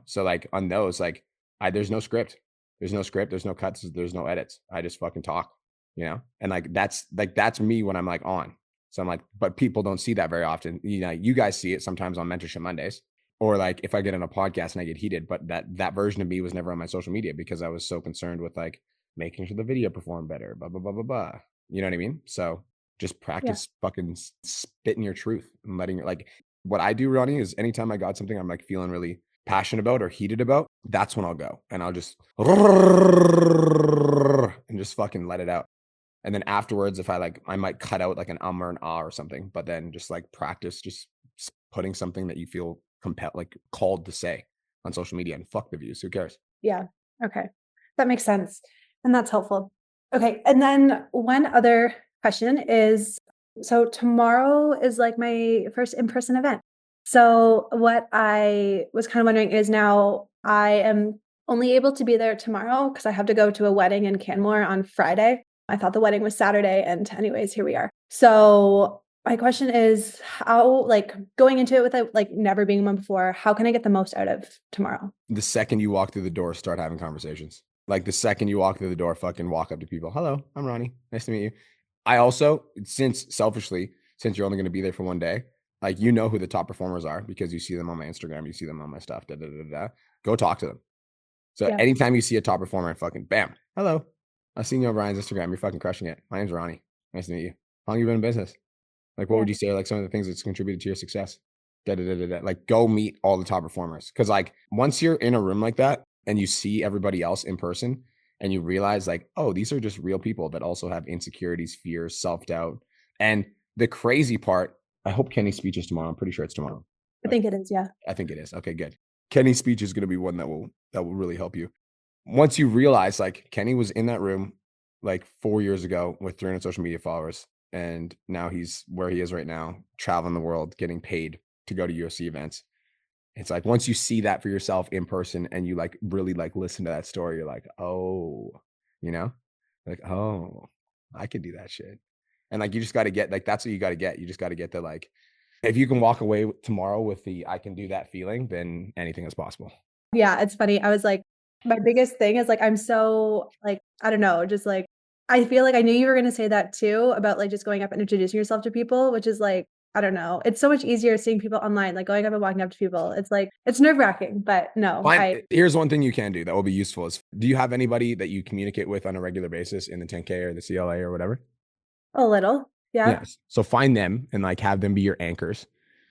So like on those, like there's no script, there's no cuts, there's no edits. I just fucking talk, and like that's me when I'm like on. So I'm like, but people don't see that very often. You guys see it sometimes on Mentorship Mondays, or like if I get on a podcast and I get heated, but that version of me was never on my social media because I was so concerned with like making sure the video performed better, blah, blah, blah, blah, blah. You know what I mean? So just practice fucking spitting your truth and letting it, like, what I do, Ronnie, is anytime I got something I'm like feeling really passionate about or heated about, that's when I'll go and I'll just and just fucking let it out. And then afterwards, if I might cut out like an or an ah or something, but then just like practice just putting something that you feel compelled, like called to say on social media, and fuck the views. Who cares? Yeah. Okay. That makes sense. And that's helpful. Okay. And then one other question is, so tomorrow is like my first in-person event. So what I was kind of wondering is, now I am only able to be there tomorrow because I have to go to a wedding in Canmore on Friday. I thought the wedding was Saturday, and anyways, here we are. So My question is how, like, going into it without like never being one before, how can I get the most out of tomorrow? The second you walk through the door, start having conversations. Like the second you walk through the door, fucking walk up to people. Hello, I'm Ronnie. Nice to meet you. I also, since you're only going to be there for one day, like you know who the top performers are because you see them on my Instagram, you see them on my stuff. Go talk to them. So Yeah. anytime you see a top performer, fucking bam, hello. I've seen you on Ryan's Instagram. You're fucking crushing it. My name's Ronnie. Nice to meet you. How long you been in business? Like, what Yeah. would you say are like some of the things that's contributed to your success? Like, go meet all the top performers. Cause like once you're in a room like that and you see everybody else in person and you realize like, oh, these are just real people that also have insecurities, fears, self-doubt. And the crazy part, I hope Kenny's speech is tomorrow. I'm pretty sure it's tomorrow. I think it is. Yeah. I think it is. Okay, good. Kenny's speech is going to be one that will really help you. Once you realize like Kenny was in that room like 4 years ago with 300 social media followers, and now he's where he is right now, traveling the world, getting paid to go to UFC events. It's like once you see that for yourself in person and you like really like listen to that story, you're like, oh, you know, like, oh, I could do that shit. And like you just got to get like that's what you got to get. You just got to get the like if you can walk away tomorrow with the I can do that feeling, then anything is possible. Yeah. It's funny. I was like, my biggest thing is like, I'm so like, I don't know, just like, I feel like I knew you were going to say that too about like just going up and introducing yourself to people, which is like, I don't know. It's so much easier seeing people online, like going up and walking up to people. It's like, it's nerve wracking, but no, Here's one thing you can do that will be useful is do you have anybody that you communicate with on a regular basis in the 10K or the CLA or whatever? a little. Yeah. Yes. So find them and like have them be your anchors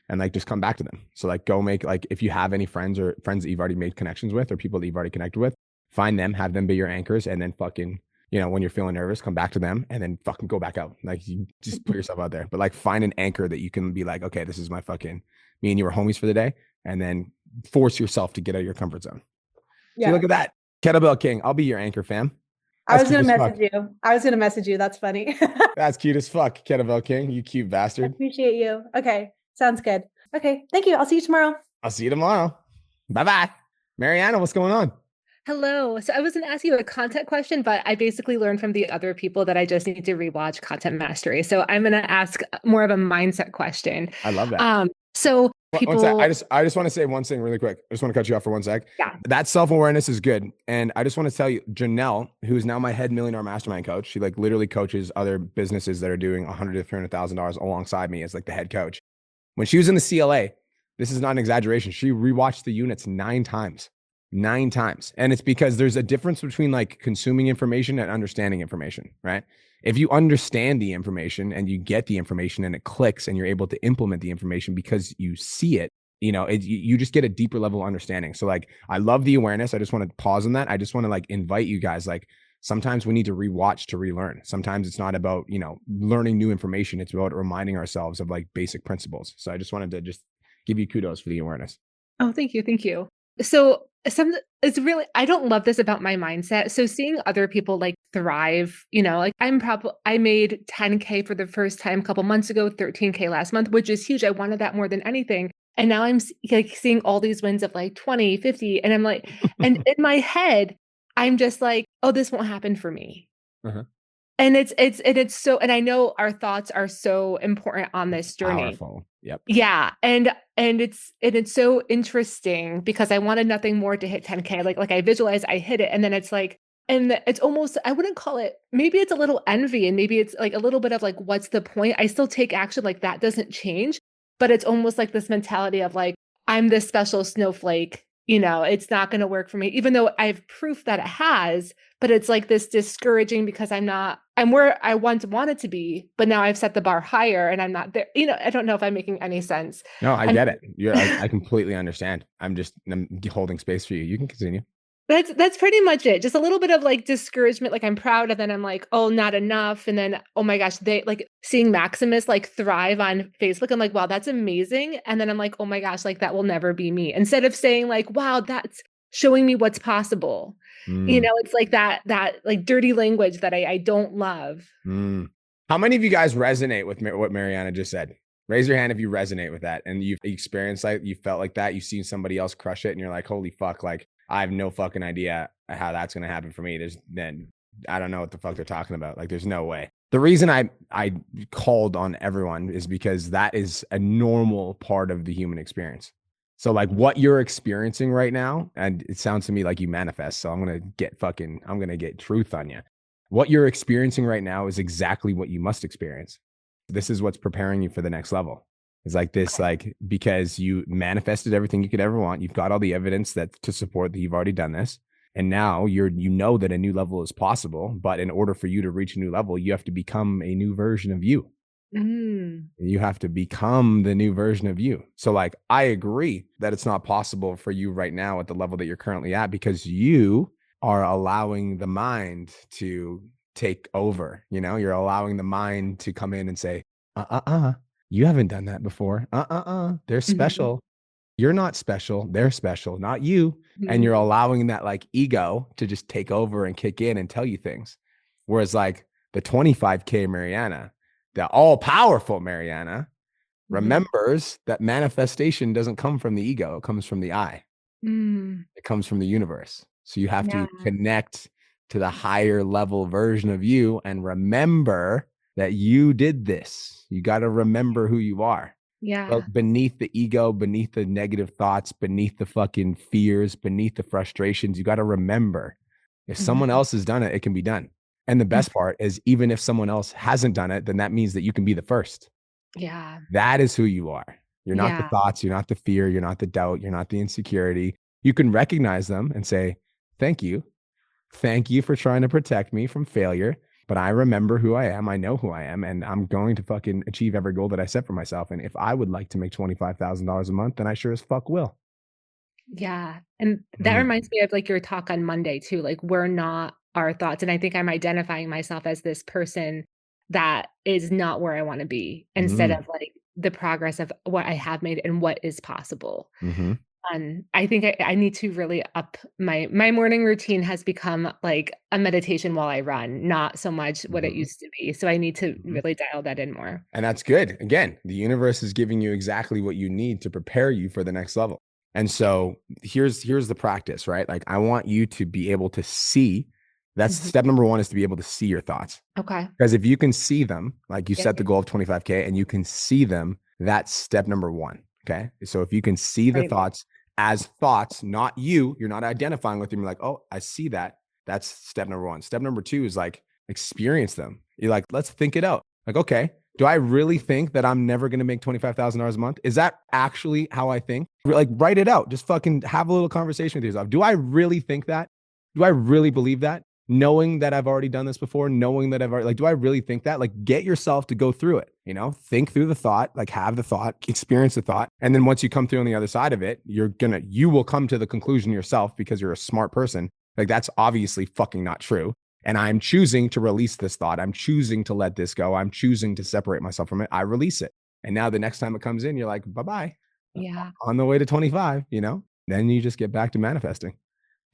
and like just come back to them. So like go make like if you have any friends or friends that you've already made connections with or people that you've already connected with, find them, have them be your anchors, and then fucking, you know, when you're feeling nervous, come back to them and then fucking go back out. Like you just put yourself out there. But like find an anchor that you can be like, okay, this is my fucking me and you are homies for the day. And then force yourself to get out of your comfort zone. Yeah. See, look at that. Kettlebell King. I'll be your anchor, fam. I was going to message you. That's funny. That's cute as fuck, Kettlebell King. You cute bastard. I appreciate you. Okay. Sounds good. Okay. Thank you. I'll see you tomorrow. I'll see you tomorrow. Bye-bye. Mariana, what's going on? Hello. So I was going to ask you a content question, but I basically learned from the other people that I just need to rewatch Content Mastery. So I'm going to ask more of a mindset question. I love that. So people, I just want to say one thing really quick. I just want to cut you off for 1 sec. Yeah. That self-awareness is good. And I just want to tell you, Janelle, who's now my head millionaire mastermind coach, she like literally coaches other businesses that are doing $100,000 to $300,000 alongside me as like the head coach. When she was in the CLA, this is not an exaggeration. She rewatched the units 9 times. 9 times. And it's because there's a difference between like consuming information and understanding information, right? If you understand the information and you get the information and it clicks and you're able to implement the information because you see it, you know, you just get a deeper level of understanding. So like, I love the awareness. I just want to pause on that. I just want to like invite you guys, like sometimes we need to rewatch to relearn. Sometimes it's not about, you know, learning new information. It's about reminding ourselves of like basic principles. So I just wanted to just give you kudos for the awareness. Oh, thank you. Thank you. So it's really, I don't love this about my mindset. So seeing other people like thrive, you know, like I made 10K for the first time a couple months ago, 13K last month, which is huge. I wanted that more than anything. And now I'm like seeing all these wins of like 20, 50. And I'm like, and in my head, I'm just like, oh, this won't happen for me. Uh-huh. And it's so, and I know our thoughts are so important on this journey. Powerful. Yep. Yeah. And it's so interesting because I wanted nothing more to hit 10K. Like I visualize, I hit it. And then it's like, and it's almost, I wouldn't call it, maybe it's a little envy and maybe it's like a little bit of like, what's the point? I still take action, like that doesn't change, but it's almost like this mentality of like, I'm this special snowflake, you know, it's not going to work for me, even though I have proof that it has, but it's like this discouraging because I'm where I once wanted to be, but now I've set the bar higher and I'm not there. You know, I don't know if I'm making any sense. No, I get it. I completely understand. I'm holding space for you. You can continue. That's pretty much it. Just a little bit of like discouragement. Like I'm proud. And then I'm like, oh, not enough. And then, oh my gosh, they like seeing Maximus like thrive on Facebook. I'm like, wow, that's amazing. And then I'm like, oh my gosh, like that will never be me. Instead of saying like, wow, that's showing me what's possible. You know, it's like that like dirty language that I don't love. How many of you guys resonate with what Mariana just said? Raise your hand if you resonate with that and you've experienced like you felt like that. You've seen somebody else crush it and you're like, holy fuck, like I have no fucking idea how that's going to happen for me. Then I don't know what the fuck they're talking about. Like there's no way. The reason I called on everyone is because that is a normal part of the human experience. So like what you're experiencing right now, and it sounds to me like you manifest. So I'm gonna get truth on you. What you're experiencing right now is exactly what you must experience. This is what's preparing you for the next level. It's like this, like because you manifested everything you could ever want. You've got all the evidence that to support that you've already done this. And now you know that a new level is possible, but in order for you to reach a new level, you have to become a new version of you. You have to become the new version of you. So like, I agree that it's not possible for you right now at the level that you're currently at because you are allowing the mind to take over. You know, you're allowing the mind to come in and say, you haven't done that before. They're special. You're not special. They're special, not you. And you're allowing that like ego to just take over and kick in and tell you things. Whereas like the 25K Mariana, the all powerful Mariana remembers that manifestation doesn't come from the ego. It comes from the I. It comes from the universe. So you have to connect to the higher level version of you and remember that you did this. You got to remember who you are. Yeah. Beneath the ego, beneath the negative thoughts, beneath the fucking fears, beneath the frustrations, you got to remember if someone else has done it, it can be done. And the best part is even if someone else hasn't done it, then that means that you can be the first. Yeah. That is who you are. You're not the thoughts. You're not the fear. You're not the doubt. You're not the insecurity. You can recognize them and say, thank you. Thank you for trying to protect me from failure. But I remember who I am. I know who I am. And I'm going to fucking achieve every goal that I set for myself. And if I would like to make $25,000 a month, then I sure as fuck will. Yeah. And that reminds me of like your talk on Monday too. Like we're not our thoughts. And I think I'm identifying myself as this person that is not where I want to be instead of like the progress of what I have made and what is possible. And I think I need to really up my morning routine has become like a meditation while I run, not so much what it used to be. So I need to really dial that in more. And that's good. Again, the universe is giving you exactly what you need to prepare you for the next level. And so here's the practice, right? Like I want you to be able to see. That's step number one, is to be able to see your thoughts. Okay. Because if you can see them, like you set the goal of 25K and you can see them, that's step number one. Okay. So if you can see the thoughts as thoughts, not you, you're not identifying with them. You're like, oh, I see that. That's step number one. Step number two is like experience them. You're like, let's think it out. Like, okay, do I really think that I'm never going to make $25,000 a month? Is that actually how I think? Like, write it out. Just fucking have a little conversation with yourself. Do I really think that? Do I really believe that? Knowing that I've already done this before, knowing that I've already, like, do I really think that? Like, get yourself to go through it, you know, think through the thought, like have the thought, experience the thought. And then once you come through on the other side of it, you will come to the conclusion yourself because you're a smart person. Like, that's obviously fucking not true. And I'm choosing to release this thought. I'm choosing to let this go. I'm choosing to separate myself from it. I release it. And now the next time it comes in, you're like, bye-bye. Yeah. On the way to 25, you know, then you just get back to manifesting.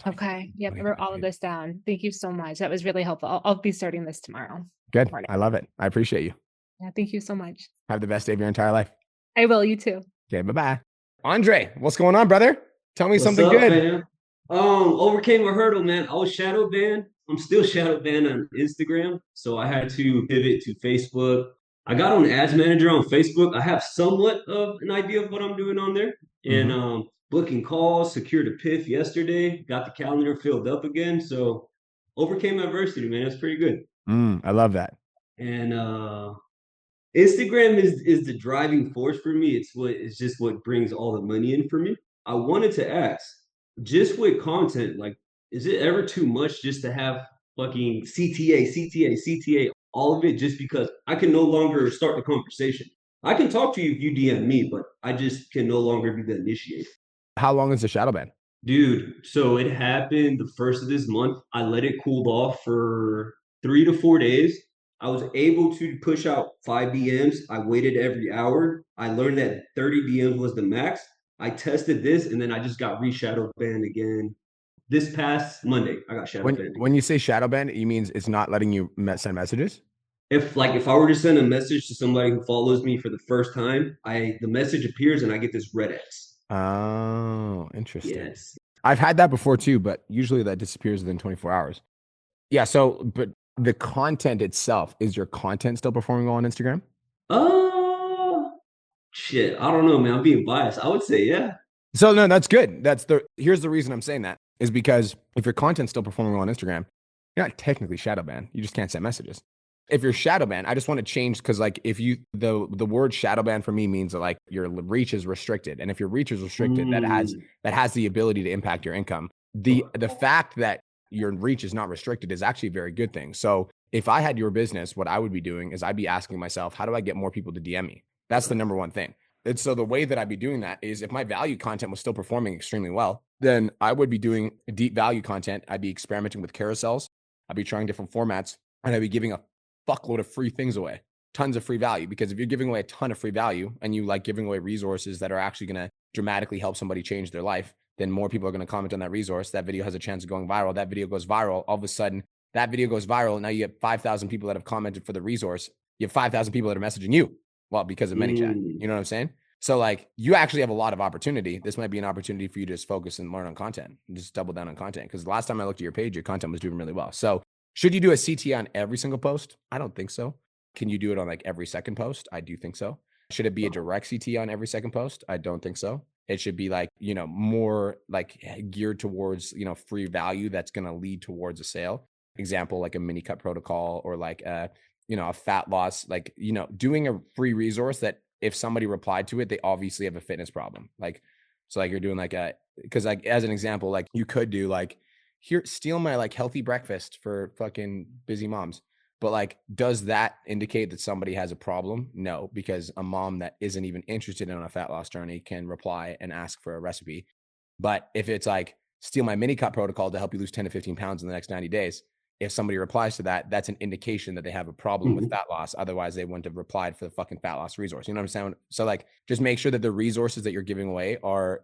Okay. Yep. I wrote all of this down. Thank you so much. That was really helpful. I'll be starting this tomorrow. Good. I love it. I appreciate you. Yeah. Thank you so much. Have the best day of your entire life. I will. You too. Okay. Bye-bye. Andre, what's going on, brother? Tell me something good. Man? Overcame a hurdle, man. I was shadow banned. I'm still shadow banned on Instagram. So I had to pivot to Facebook. I got on Ads Manager on Facebook. I have somewhat of an idea of what I'm doing on there. And booking calls, secured a PIF yesterday, got the calendar filled up again. So overcame adversity, man. It's pretty good. I love that. And Instagram is the driving force for me. It's just what brings all the money in for me. I wanted to ask, just with content, like, is it ever too much just to have fucking CTA, all of it, just because I can no longer start the conversation? I can talk to you if you DM me, but I just can no longer be the initiator. How long is the shadow ban? Dude, so it happened the first of this month. I let it cool off for 3 to 4 days. I was able to push out 5 DMs. I waited every hour. I learned that 30 DMs was the max. I tested this, and then I just got re-shadow banned again. This past Monday, I got shadow banned. When you say shadow ban, it means it's not letting you send messages? If I were to send a message to somebody who follows me for the first time, the message appears and I get this red X. Oh, interesting. Yes. I've had that before too, but usually that disappears within 24 hours. Yeah. So, but the content itself, is your content still performing well on Instagram? Uh, Shit. I don't know, man. I'm being biased. I would say, yeah. So no, that's good. Here's the reason I'm saying that is because if your content's still performing well on Instagram, you're not technically shadow banned. You just can't send messages. If you're shadow banned, I just want to change because like if you the word shadow ban for me means that like your reach is restricted, and if your reach is restricted, that has the ability to impact your income. The fact that your reach is not restricted is actually a very good thing. So if I had your business, what I would be doing is I'd be asking myself, how do I get more people to DM me? That's the number one thing. And so the way that I'd be doing that is if my value content was still performing extremely well, then I would be doing deep value content. I'd be experimenting with carousels. I'd be trying different formats, and I'd be giving a fuckload of free things away, tons of free value. Because if you're giving away a ton of free value and you like giving away resources that are actually going to dramatically help somebody change their life, then more people are going to comment on that resource. That video has a chance of going viral. That video goes viral. All of a sudden, that video goes viral. Now you have 5,000 people that have commented for the resource. You have 5,000 people that are messaging you. Well, because of ManyChat. You know what I'm saying? So like you actually have a lot of opportunity. This might be an opportunity for you to just focus and learn on content and just double down on content. Because the last time I looked at your page, your content was doing really well. So should you do a CT on every single post? I don't think so. Can you do it on like every second post? I do think so. Should it be a direct CT on every second post? I don't think so. It should be like, more like geared towards, free value that's going to lead towards a sale. Example, like a mini cut protocol or like, a fat loss, like, doing a free resource that if somebody replied to it, they obviously have a fitness problem. Like, so like you're doing like because like as an example, like you could do like, here, steal my like healthy breakfast for fucking busy moms. But like, does that indicate that somebody has a problem? No, because a mom that isn't even interested in a fat loss journey can reply and ask for a recipe. But if it's like, steal my mini cut protocol to help you lose 10 to 15 pounds in the next 90 days, if somebody replies to that, that's an indication that they have a problem with fat loss. Otherwise, they wouldn't have replied for the fucking fat loss resource. You know what I'm saying? So like, just make sure that the resources that you're giving away are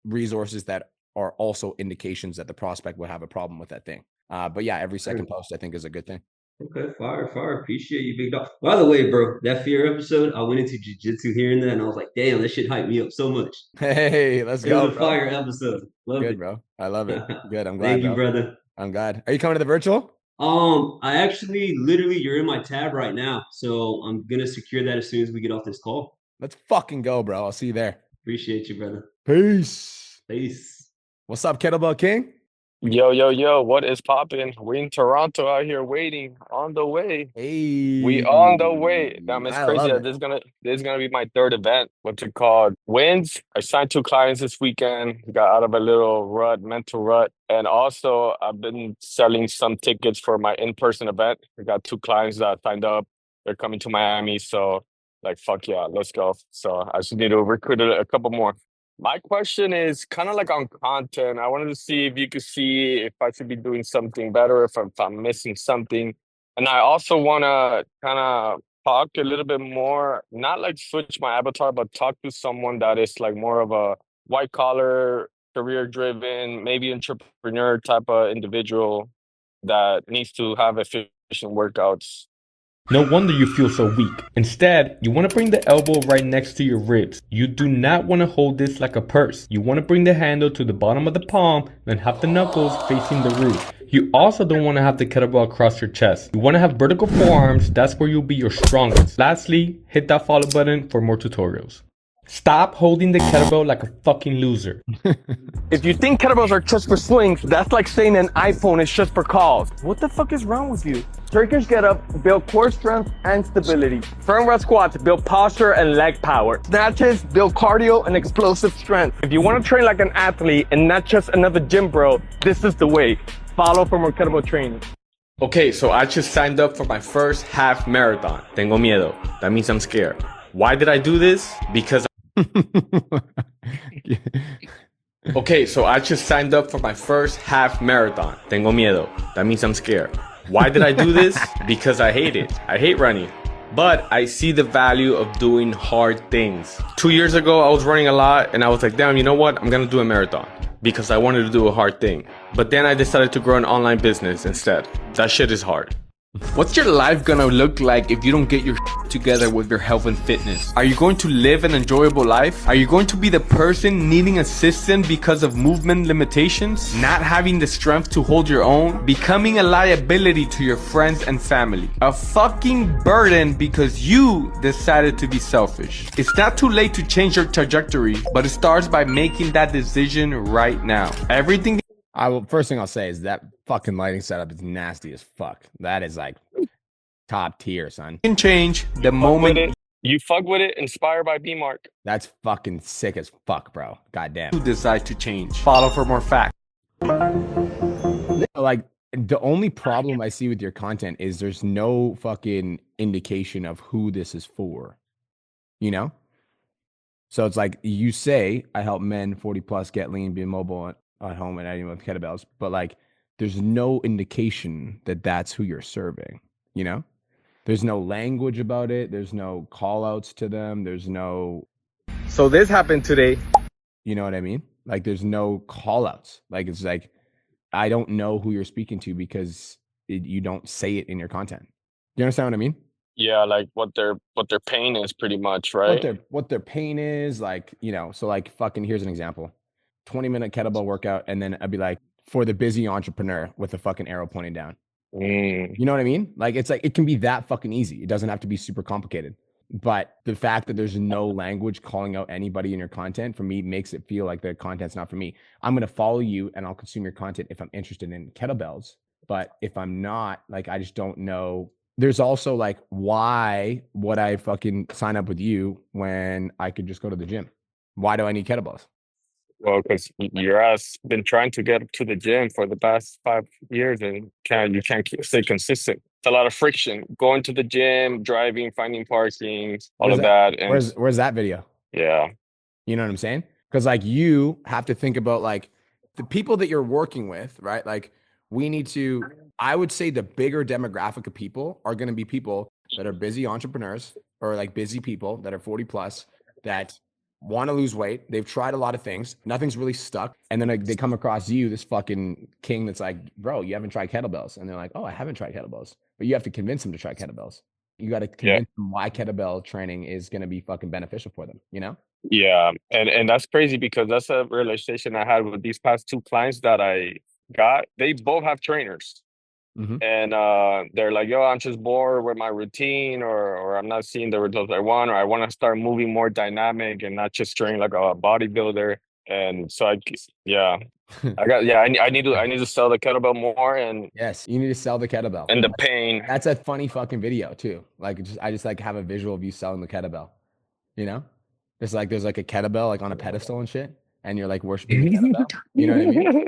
resources that are also indications that the prospect would have a problem with that thing. But yeah, every second post I think is a good thing. Okay, fire. Appreciate you, big dog. By the way, bro, that fear episode, I went into jiu-jitsu hearing that, and I was like, damn, that shit hyped me up so much. Hey, let's It go, was a bro. fire episode. Love Good, it. bro. I love it. Good. I'm glad. Thank you, bro. brother. I'm glad. Are you coming to the virtual? I actually, literally, you're in my tab right now, so I'm gonna secure that as soon as we get off this call. Let's fucking go, bro. I'll see you there. Appreciate you, brother. Peace. Peace. What's up, Kettlebell King? Yo, what is popping? We in Toronto out here waiting on the way. Hey, We on the way. Damn, it's I crazy love that it. this is gonna be my third event. What's it called? Wins. I signed 2 clients this weekend. Got out of a little mental rut. And also I've been selling some tickets for my in-person event. I got 2 clients that signed up. They're coming to Miami. So like fuck yeah, let's go. So I just need to recruit a couple more. My question is kind of like on content. I wanted to see if you could see if I should be doing something better, if I'm missing something. And I also want to kind of talk a little bit more, not like switch my avatar, but talk to someone that is like more of a white collar, career driven, maybe entrepreneur type of individual that needs to have efficient workouts. No wonder you feel so weak. Instead, you want to bring the elbow right next to your ribs. You do not want to hold this like a purse. You want to bring the handle to the bottom of the palm and have the knuckles facing the roof. You also don't want to have the kettlebell across your chest. You want to have vertical forearms. That's where you'll be your strongest. Lastly, hit that follow button for more tutorials. Stop holding the kettlebell like a fucking loser. If you think kettlebells are just for swings, that's like saying an iPhone is just for calls. What the fuck is wrong with you? Turkish get up, build core strength and stability. Firm rest squats, build posture and leg power. Snatches, build cardio and explosive strength. If you want to train like an athlete and not just another gym bro, this is the way. Follow for more kettlebell training. Okay, so I just signed up for my first half marathon. Tengo miedo. That means I'm scared. Why did I do this? Because Okay, so I just signed up for my first half marathon. Tengo miedo. That means I'm scared. Why did I do this? Because I hate it. I hate running. But I see the value of doing hard things. 2 years ago, I was running a lot and I was like, damn, you know what? I'm gonna do a marathon because I wanted to do a hard thing. But then I decided to grow an online business instead. That shit is hard. What's your life gonna look like if you don't get your together with your health and fitness? Are you going to live an enjoyable life? Are you going to be the person needing assistance because of movement limitations? Not having the strength to hold your own? Becoming a liability to your friends and family? A fucking burden because you decided to be selfish. It's not too late to change your trajectory, but it starts by making that decision right now. Everything First thing I'll say is that fucking lighting setup is nasty as fuck. That is like top tier, son. can change the moment you fuck with it. Inspired by B Mark. That's fucking sick as fuck, bro. Goddamn. you decide to change. Follow for more facts. Like, the only problem I see with your content is there's no fucking indication of who this is for, you know? So it's like you say, I help men 40 plus get lean, be mobile at home and anyone with kettlebells, but like there's no indication that that's who you're serving, you know? There's no language about it. There's no call outs to them. There's no. So this happened today. You know what I mean? Like there's no call outs. Like it's like, I don't know who you're speaking to because you don't say it in your content. You understand what I mean? Yeah, like what their pain is pretty much, right? What their pain is, like, you know, so like fucking here's an example. 20-minute kettlebell workout, and then I'd be like, for the busy entrepreneur with the fucking arrow pointing down. You know what I mean? Like it's like it can be that fucking easy. It doesn't have to be super complicated. But the fact that there's no language calling out anybody in your content, for me, makes it feel like the content's not for me. I'm going to follow you and I'll consume your content if I'm interested in kettlebells. But if I'm not, like, I just don't know. There's also like, why would I fucking sign up with you when I could just go to the gym? Why do I need kettlebells? Well, because your ass been trying to get to the gym for the past 5 years and you can't stay consistent. It's a lot of friction going to the gym, driving, finding parking, all of that. And where's that video? Yeah. You know what I'm saying? Because like you have to think about like the people that you're working with, right? Like we need to, I would say the bigger demographic of people are going to be people that are busy entrepreneurs or like busy people that are 40 plus that want to lose weight. They've tried a lot of things. Nothing's really stuck. And then like, they come across you, this fucking king that's like, bro, you haven't tried kettlebells. And they're like, oh, I haven't tried kettlebells. But you have to convince them to try kettlebells. You got to convince them why kettlebell training is going to be fucking beneficial for them, you know? Yeah. And that's crazy because that's a realization I had with these past 2 clients that I got. They both have trainers. And they're like, yo, I'm just bored with my routine, or I'm not seeing the results I want, or I want to start moving more dynamic and not just training like a bodybuilder. And so I need to sell the kettlebell more. And yes, you need to sell the kettlebell and the pain. That's a funny fucking video too. Like I just like have a visual of you selling the kettlebell, you know? It's like there's like a kettlebell like on a pedestal and shit, and you're like worshiping the kettlebell. You know what I mean?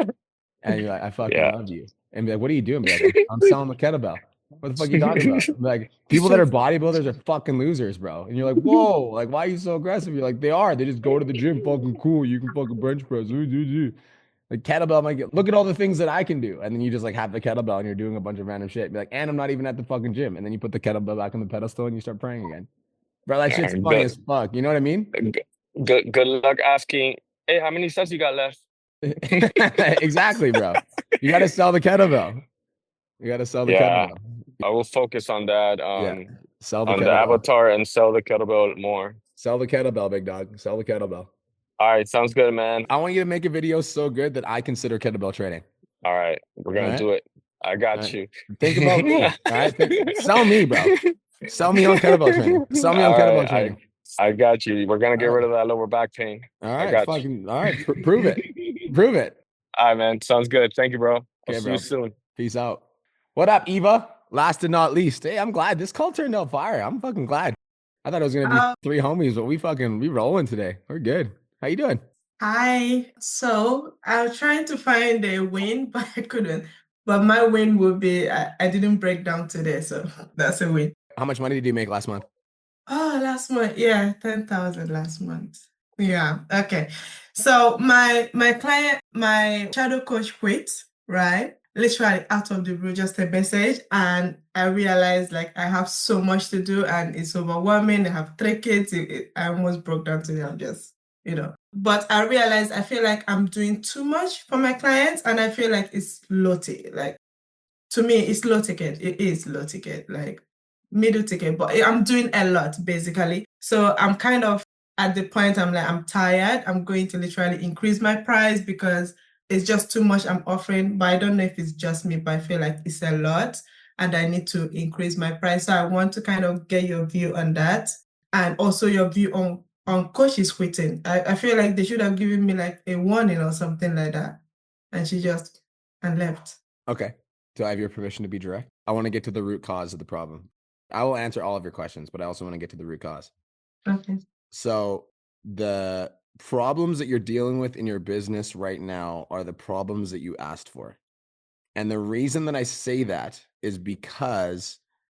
And you're like, I fucking love you. And be like, what are you doing? Be like, I'm selling the kettlebell. What the fuck are you talking about? Like, people that are bodybuilders are fucking losers, bro. And you're like, whoa, like, why are you so aggressive? You're like, they are. They just go to the gym, fucking cool. You can fucking bench press. Like, kettlebell might get, look at all the things that I can do. And then you just like have the kettlebell and you're doing a bunch of random shit. Be like, and I'm not even at the fucking gym. And then you put the kettlebell back on the pedestal and you start praying again. Bro, that shit's funny as fuck. You know what I mean? Good luck asking, hey, how many sets you got left? Exactly, bro. You got to sell the kettlebell. You got to sell the kettlebell. I will focus on that. Sell the on kettlebell. the avatar and sell the kettlebell more. Sell the kettlebell, big dog. Sell the kettlebell. All right, sounds good, man. I want you to make a video so good that I consider kettlebell training. All right, we're gonna do it. I got you. Think about me. All right, sell me, bro. Sell me on kettlebell training. Sell me on kettlebell training. I got you. We're gonna get rid of that lower back pain. All right, fucking. All right, prove it. Prove it. All right, man. Sounds good. Thank you, bro. I'll see bro. you soon. Peace out. What up, Eva? Last and not least. Hey, I'm glad this call turned out fire. I'm fucking glad. I thought it was gonna be 3 homies, but we rolling today. We're good. How you doing? Hi. So I was trying to find a win, but I couldn't. But my win would be I didn't break down today, so that's a win. How much money did you make last month? Oh, last month, yeah, 10,000 last month. Yeah. Okay. So my client, my shadow coach quit, right? Literally out of the blue, just a message, and I realized like I have so much to do and it's overwhelming. I have 3 kids. I almost broke down today. I'm just, But I realized I feel like I'm doing too much for my clients, and I feel like it's low-key. Like to me, it's low ticket. It is low ticket, like middle ticket, but I'm doing a lot basically. So I'm kind of at the point I'm like, I'm tired. I'm going to literally increase my price because it's just too much I'm offering. But I don't know if it's just me, but I feel like it's a lot and I need to increase my price. So I want to kind of get your view on that and also your view on coaches quitting. I feel like they should have given me like a warning or something like that. And she just and left. Okay. Do I have your permission to be direct? I want to get to the root cause of the problem. I will answer all of your questions, but I also want to get to the root cause. Okay. So the problems that you're dealing with in your business right now are the problems that you asked for. And the reason that I say that is because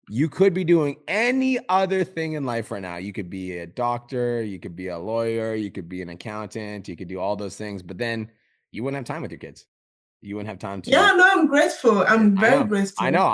you could be doing any other thing in life right now. You could be a doctor, you could be a lawyer, you could be an accountant, you could do all those things, but then you wouldn't have time with your kids. You wouldn't have time to. Yeah, no, I'm grateful. I'm very grateful. I know.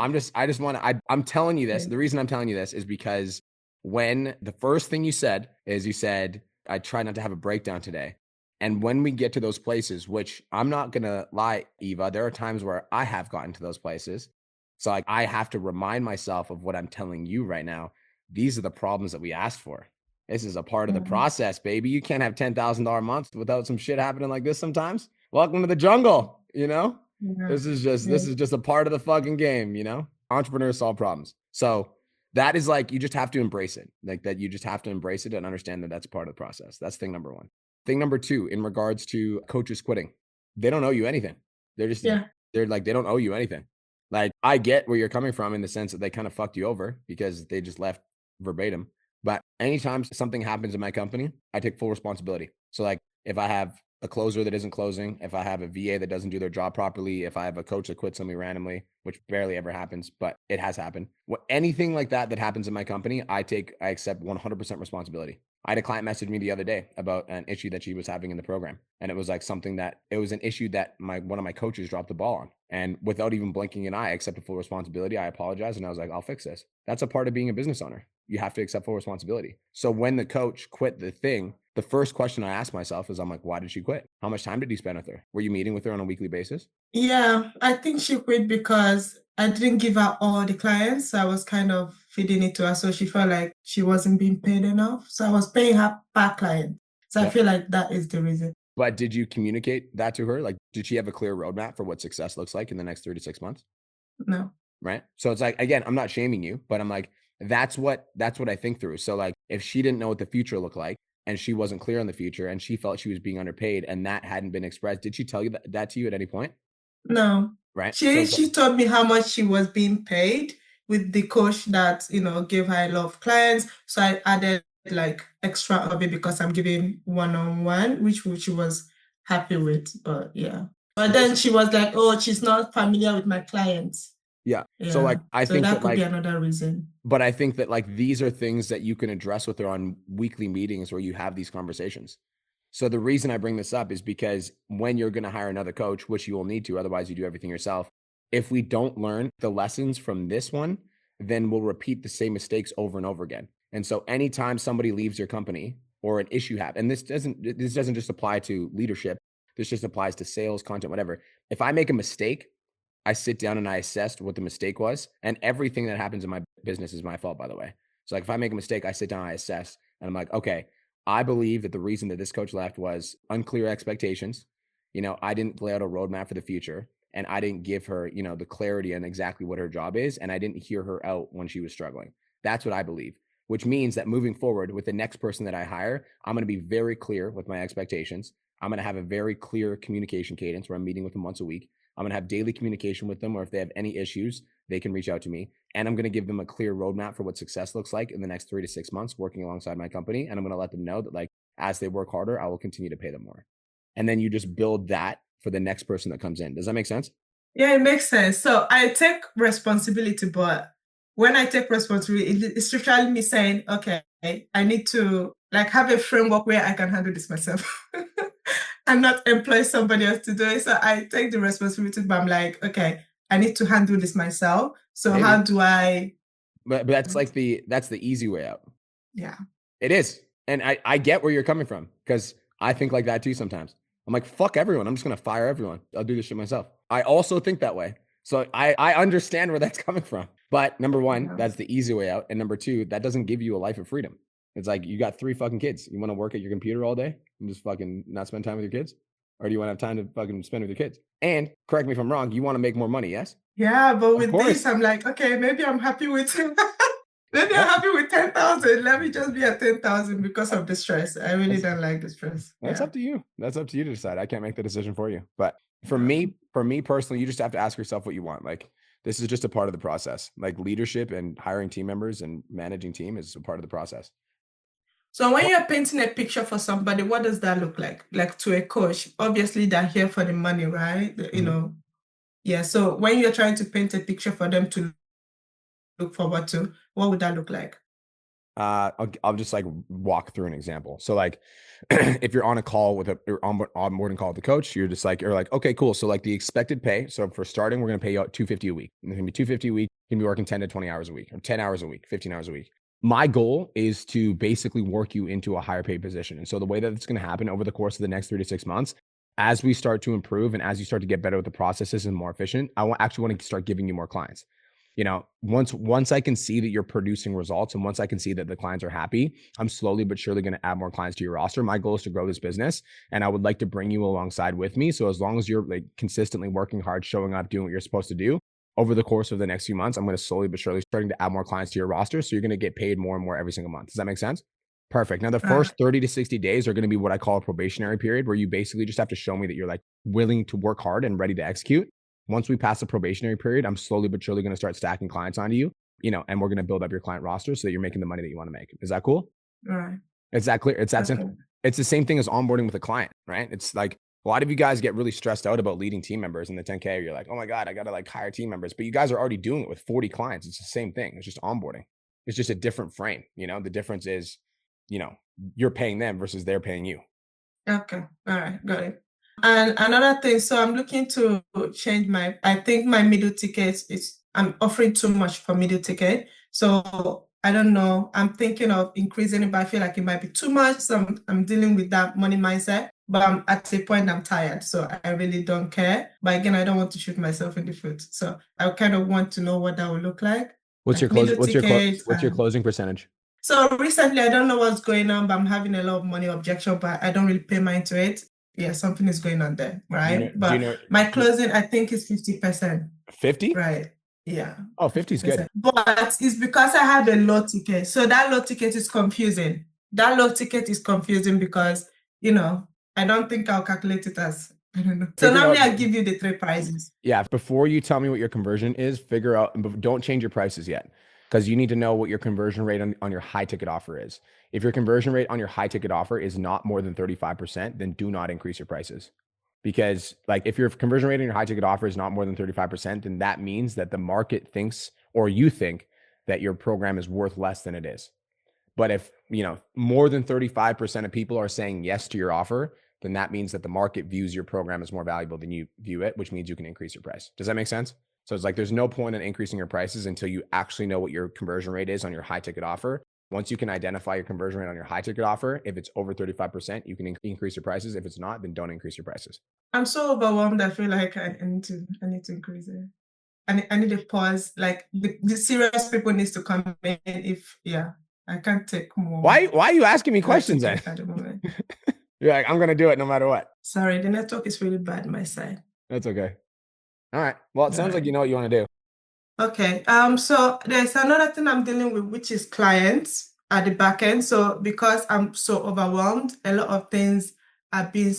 I'm telling you this. The reason I'm telling you this is because when the first thing you said is you said, I try not to have a breakdown today. And when we get to those places, which I'm not going to lie, Eva, there are times where I have gotten to those places. So like, I have to remind myself of what I'm telling you right now. These are the problems that we asked for. This is a part of the process, baby. You can't have $10,000 months without some shit happening like this sometimes. Welcome to the jungle, you know? Yeah. This is just a part of the fucking game, you know? Entrepreneurs solve problems. So that is like, you just have to embrace it. Like that, you just have to embrace it and understand that that's part of the process. That's thing number one. Thing number two, in regards to coaches quitting, they don't owe you anything. They're just, they're like, they don't owe you anything. Like, I get where you're coming from in the sense that they kind of fucked you over because they just left verbatim. But anytime something happens in my company, I take full responsibility. So like, if I have a closer that isn't closing, if I have a VA that doesn't do their job properly, if I have a coach that quits on me randomly, which barely ever happens, but it has happened. Anything like that happens in my company, I accept 100% responsibility. I had a client message me the other day about an issue that she was having in the program. And it was like it was an issue that one of my coaches dropped the ball on. And without even blinking an eye, I accepted full responsibility. I apologized. And I was like, I'll fix this. That's a part of being a business owner. You have to accept full responsibility. So when the coach quit the thing, the first question I asked myself is, I'm like, why did she quit? How much time did you spend with her? Were you meeting with her on a weekly basis? Yeah, I think she quit because I didn't give her all the clients. So I was kind of feeding it to her. So she felt like she wasn't being paid enough. So I was paying her per client. So I feel like that is the reason. But did you communicate that to her? Like, did she have a clear roadmap for what success looks like in the next 3 to 6 months? No. Right. So it's like, again, I'm not shaming you, but I'm like, that's what I think through. So like, if she didn't know what the future looked like and she wasn't clear on the future and she felt she was being underpaid and that hadn't been expressed, did she tell you that to you at any point? No. Right. She told me how much she was being paid with the coach that, gave her a lot of clients. So I added like extra of it because I'm giving one-on-one, which she was happy with. But yeah. But then she was like, oh, she's not familiar with my clients. Yeah. So like, I think that could be another reason. But I think that like, these are things that you can address with her on weekly meetings where you have these conversations. So the reason I bring this up is because when you're going to hire another coach, which you will need to, otherwise you do everything yourself. If we don't learn the lessons from this one, then we'll repeat the same mistakes over and over again. And so anytime somebody leaves your company or an issue happens, and this doesn't just apply to leadership. This just applies to sales, content, whatever. If I make a mistake, I sit down and I assessed what the mistake was, and everything that happens in my business is my fault, by the way. So like, if I make a mistake, I sit down, I assess, and I'm like, okay, I believe that the reason that this coach left was unclear expectations. I didn't lay out a roadmap for the future, and I didn't give her, the clarity on exactly what her job is, and I didn't hear her out when she was struggling. That's what I believe, which means that moving forward with the next person that I hire, I'm going to be very clear with my expectations. I'm going to have a very clear communication cadence where I'm meeting with them once a week. I'm going to have daily communication with them, or if they have any issues, they can reach out to me. And I'm going to give them a clear roadmap for what success looks like in the next 3 to 6 months working alongside my company. And I'm going to let them know that like, as they work harder, I will continue to pay them more. And then you just build that for the next person that comes in. Does that make sense? Yeah, it makes sense. So I take responsibility, but when I take responsibility, it's literally me saying, okay, I need to like have a framework where I can handle this myself. And not employ somebody else to do it. So I take the responsibility, but I'm like, okay, I need to handle this myself. So maybe. How do I? But that's like that's the easy way out. Yeah. It is. And I get where you're coming from because I think like that too sometimes. I'm like, fuck everyone. I'm just going to fire everyone. I'll do this shit myself. I also think that way. So I understand where that's coming from. But number one, that's the easy way out. And number two, that doesn't give you a life of freedom. It's like you got 3 fucking kids. You want to work at your computer all day and just fucking not spend time with your kids? Or do you want to have time to fucking spend with your kids? And correct me if I'm wrong, you want to make more money, yes? Yeah, but Of with course. this, I'm like, okay, maybe I'm happy with maybe I'm happy with 10,000. Let me just be at 10,000 because of the stress. I really don't like the stress. That's Yeah. up to you. That's up to you to decide. I can't make the decision for you. But for me personally, you just have to ask yourself what you want. Like, this is just a part of the process. Like, leadership and hiring team members and managing team is a part of the process. So when you're painting a picture for somebody, what does that look like? Like, to a coach, obviously they're here for the money, right? You know, yeah. So when you're trying to paint a picture for them to look forward to, what would that look like? I'll just like walk through an example. So like, if you're on a call with your onboarding call with the coach, you're like, okay, cool. So like the expected pay. So for starting, we're going to pay you out $250 a week. And it's going to be $250 a week. You're going to be working 10 to 20 hours a week, or 10 hours a week, 15 hours a week. My goal is to basically work you into a higher paid position. And so the way that it's going to happen over the course of the next 3 to 6 months, as we start to improve and as you start to get better with the processes and more efficient, I actually want to start giving you more clients. You know, once I can see that you're producing results and once I can see that the clients are happy, I'm slowly but surely going to add more clients to your roster. My goal is to grow this business, and I would like to bring you alongside with me. So as long as you're like consistently working hard, showing up, doing what you're supposed to do over the course of the next few months, I'm going to slowly but surely starting to add more clients to your roster. So you're going to get paid more and more every single month. Does that make sense? Perfect. Now, the first 30 to 60 days are going to be what I call a probationary period, where you basically just have to show me that you're like willing to work hard and ready to execute. Once we pass the probationary period, I'm slowly but surely going to start stacking clients onto you, you know, and we're going to build up your client roster so that you're making the money that you want to make. Is that cool? All right. It's that clear. It's that simple. It's the same thing as onboarding with a client, right? It's like a lot of you guys get really stressed out about leading team members in the 10K. You're like, oh my God, I got to like hire team members, but you guys are already doing it with 40 clients. It's the same thing. It's just onboarding. It's just a different frame. You know, the difference is, you know, you're paying them versus they're paying you. Okay. All right. Got it. And another thing, so I'm looking to change I think my middle ticket I'm offering too much for middle ticket. So I don't know. I'm thinking of increasing it, but I feel like it might be too much. So I'm dealing with that money mindset, but I'm at a point I'm tired. So I really don't care. But again, I don't want to shoot myself in the foot. So I kind of want to know what that would look like. What's your closing percentage? So recently, I don't know what's going on, but I'm having a lot of money objection, but I don't really pay mind to it. Yeah, something is going on there, right? My closing, I think, is 50%. 50? Right. Yeah. Oh, 50 is good. But it's because I have a low ticket. So that low ticket is confusing. That low ticket is confusing because, you know, I don't think I'll calculate it as, I don't know. So normally I give you the 3 prices. Yeah. Before you tell me what your conversion is, figure out, don't change your prices yet, because you need to know what your conversion rate on your high ticket offer is. If your conversion rate on your high ticket offer is not more than 35%, then do not increase your prices. Because like if your conversion rate on your high ticket offer is not more than 35%, then that means that the market thinks, or you think, that your program is worth less than it is. But if, you know, more than 35% of people are saying yes to your offer, then that means that the market views your program as more valuable than you view it, which means you can increase your price. Does that make sense? So it's like, there's no point in increasing your prices until you actually know what your conversion rate is on your high ticket offer. Once you can identify your conversion rate on your high ticket offer, if it's over 35%, you can increase your prices. If it's not, then don't increase your prices. I'm so overwhelmed. I feel like I need to increase it. I need a pause. Like the serious people needs to come in. I can't take more. Why are you asking me questions then? At the moment. You're like, I'm going to do it no matter what. Sorry, the network is really bad on my side. That's okay. All right. Well, it sounds like you know what you want to do. Okay. So there's another thing I'm dealing with, which is clients at the back end. So because I'm so overwhelmed, a lot of things are being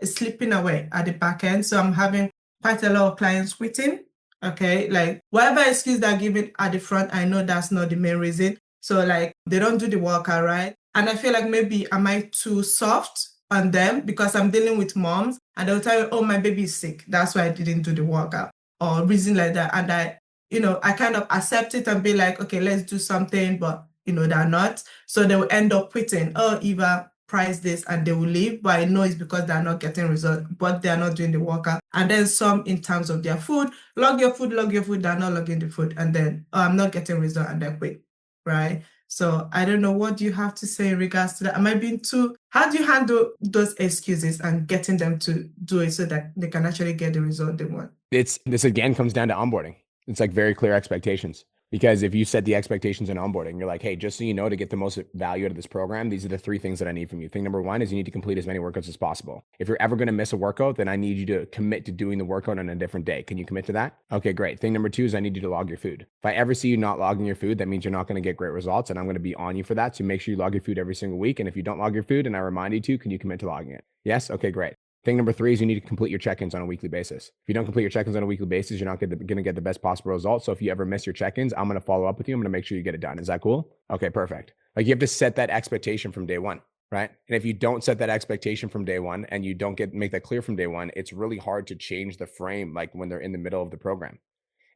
slipping away at the back end. So I'm having quite a lot of clients quitting. Okay. Like whatever excuse they're giving at the front, I know that's not the main reason. So like they don't do the workout right. And I feel like maybe am I too soft on them because I'm dealing with moms and they'll tell you, oh, my baby is sick. That's why I didn't do the workout or reason like that. And I kind of accept it and be like, okay, let's do something, but they're not. So they will end up quitting. Oh, Eva, price this, and they will leave. But I know it's because they're not getting results, but they're not doing the workout. And then some in terms of their food, log your food, they're not logging the food. And then, oh, I'm not getting results, and they quit. right? So I don't know, what do you have to say in regards to that? Am I being too, how do you handle those excuses and getting them to do it so that they can actually get the result they want? This again comes down to onboarding. It's like very clear expectations. Because if you set the expectations in onboarding, you're like, hey, just so you know, to get the most value out of this program, these are the 3 things that I need from you. Thing number 1 is you need to complete as many workouts as possible. If you're ever going to miss a workout, then I need you to commit to doing the workout on a different day. Can you commit to that? Okay, great. Thing number 2 is I need you to log your food. If I ever see you not logging your food, that means you're not going to get great results. And I'm going to be on you for that. So make sure you log your food every single week. And if you don't log your food and I remind you to, can you commit to logging it? Yes? Okay, great. Thing number 3 is you need to complete your check-ins on a weekly basis. If you don't complete your check-ins on a weekly basis, you're not going to get the best possible results. So if you ever miss your check-ins, I'm going to follow up with you. I'm going to make sure you get it done. Is that cool? Okay, perfect. Like, you have to set that expectation from day one, right? And if you don't set that expectation from day one and you don't make that clear from day one, it's really hard to change the frame, like when they're in the middle of the program.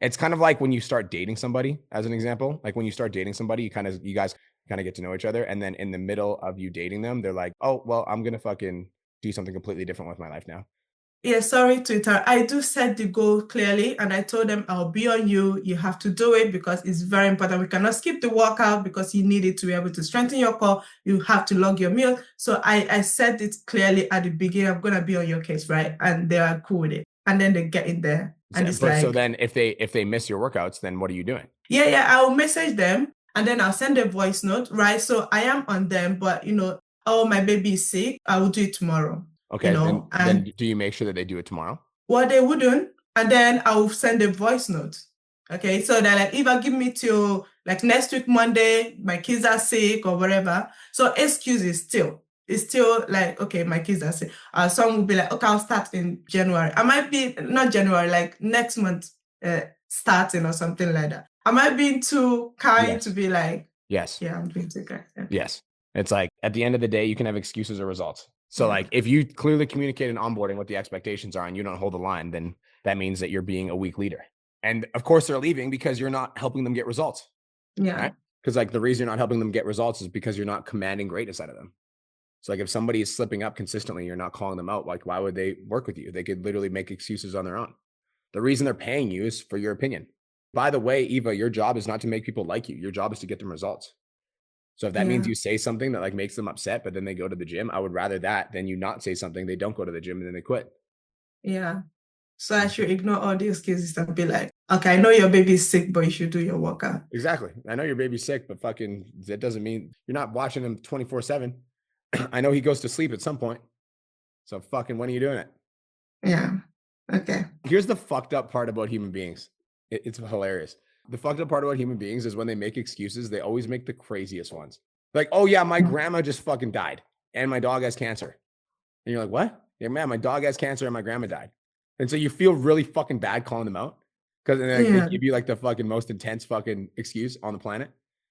It's kind of like when you start dating somebody, as an example. Like when you start dating somebody, you guys kind of get to know each other. And then in the middle of you dating them, they're like, oh, well, I'm going to fucking do something completely different with my life now. Yeah, sorry to interrupt. I do set the goal clearly, and I told them I'll be on you. You have to do it because it's very important. We cannot skip the workout because you need it to be able to strengthen your core. You have to log your meal. So I said it clearly at the beginning. I'm gonna be on your case, right? And they are cool with it. And then they get in there, and it's like. So then, if they miss your workouts, then what are you doing? Yeah, I'll message them, and then I'll send a voice note, right? So I am on them, but oh, my baby is sick. I will do it tomorrow. Okay, then do you make sure that they do it tomorrow? Well, they wouldn't, and then I'll send a voice note. Okay, so that like if I give me till like next week Monday, my kids are sick or whatever. So excuses still. It's still like, okay, my kids are sick. Some will be like, okay, I'll start in January. I might be not January, like next month starting or something like that. Am I being too kind to be like, yes, yeah, I'm being too kind. Yeah. Yes. It's like at the end of the day, you can have excuses or results. So like if you clearly communicate in onboarding what the expectations are and you don't hold the line, then that means that you're being a weak leader. And of course they're leaving because you're not helping them get results. Yeah. Right? Because like the reason you're not helping them get results is because you're not commanding greatness out of them. So like if somebody is slipping up consistently, you're not calling them out. Like why would they work with you? They could literally make excuses on their own. The reason they're paying you is for your opinion. By the way, Eva, your job is not to make people like you. Your job is to get them results. So if that means you say something that like makes them upset, but then they go to the gym, I would rather that than you not say something, they don't go to the gym and then they quit. Yeah. So I should ignore all the excuses and be like, okay, I know your baby's sick, but you should do your workout. Exactly. I know your baby's sick, but fucking that doesn't mean you're not watching him 24/7. I know he goes to sleep at some point. So fucking when are you doing it? Yeah. Okay. Here's the fucked up part about human beings. It's hilarious. The fucked up part about human beings is when they make excuses, they always make the craziest ones. Like, oh yeah, my grandma just fucking died and my dog has cancer. And you're like, what? Yeah, man, my dog has cancer and my grandma died. And so you feel really fucking bad calling them out because they give you like the fucking most intense fucking excuse on the planet,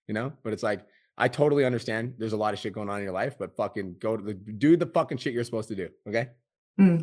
But it's like, I totally understand there's a lot of shit going on in your life, but fucking do the fucking shit you're supposed to do. Okay.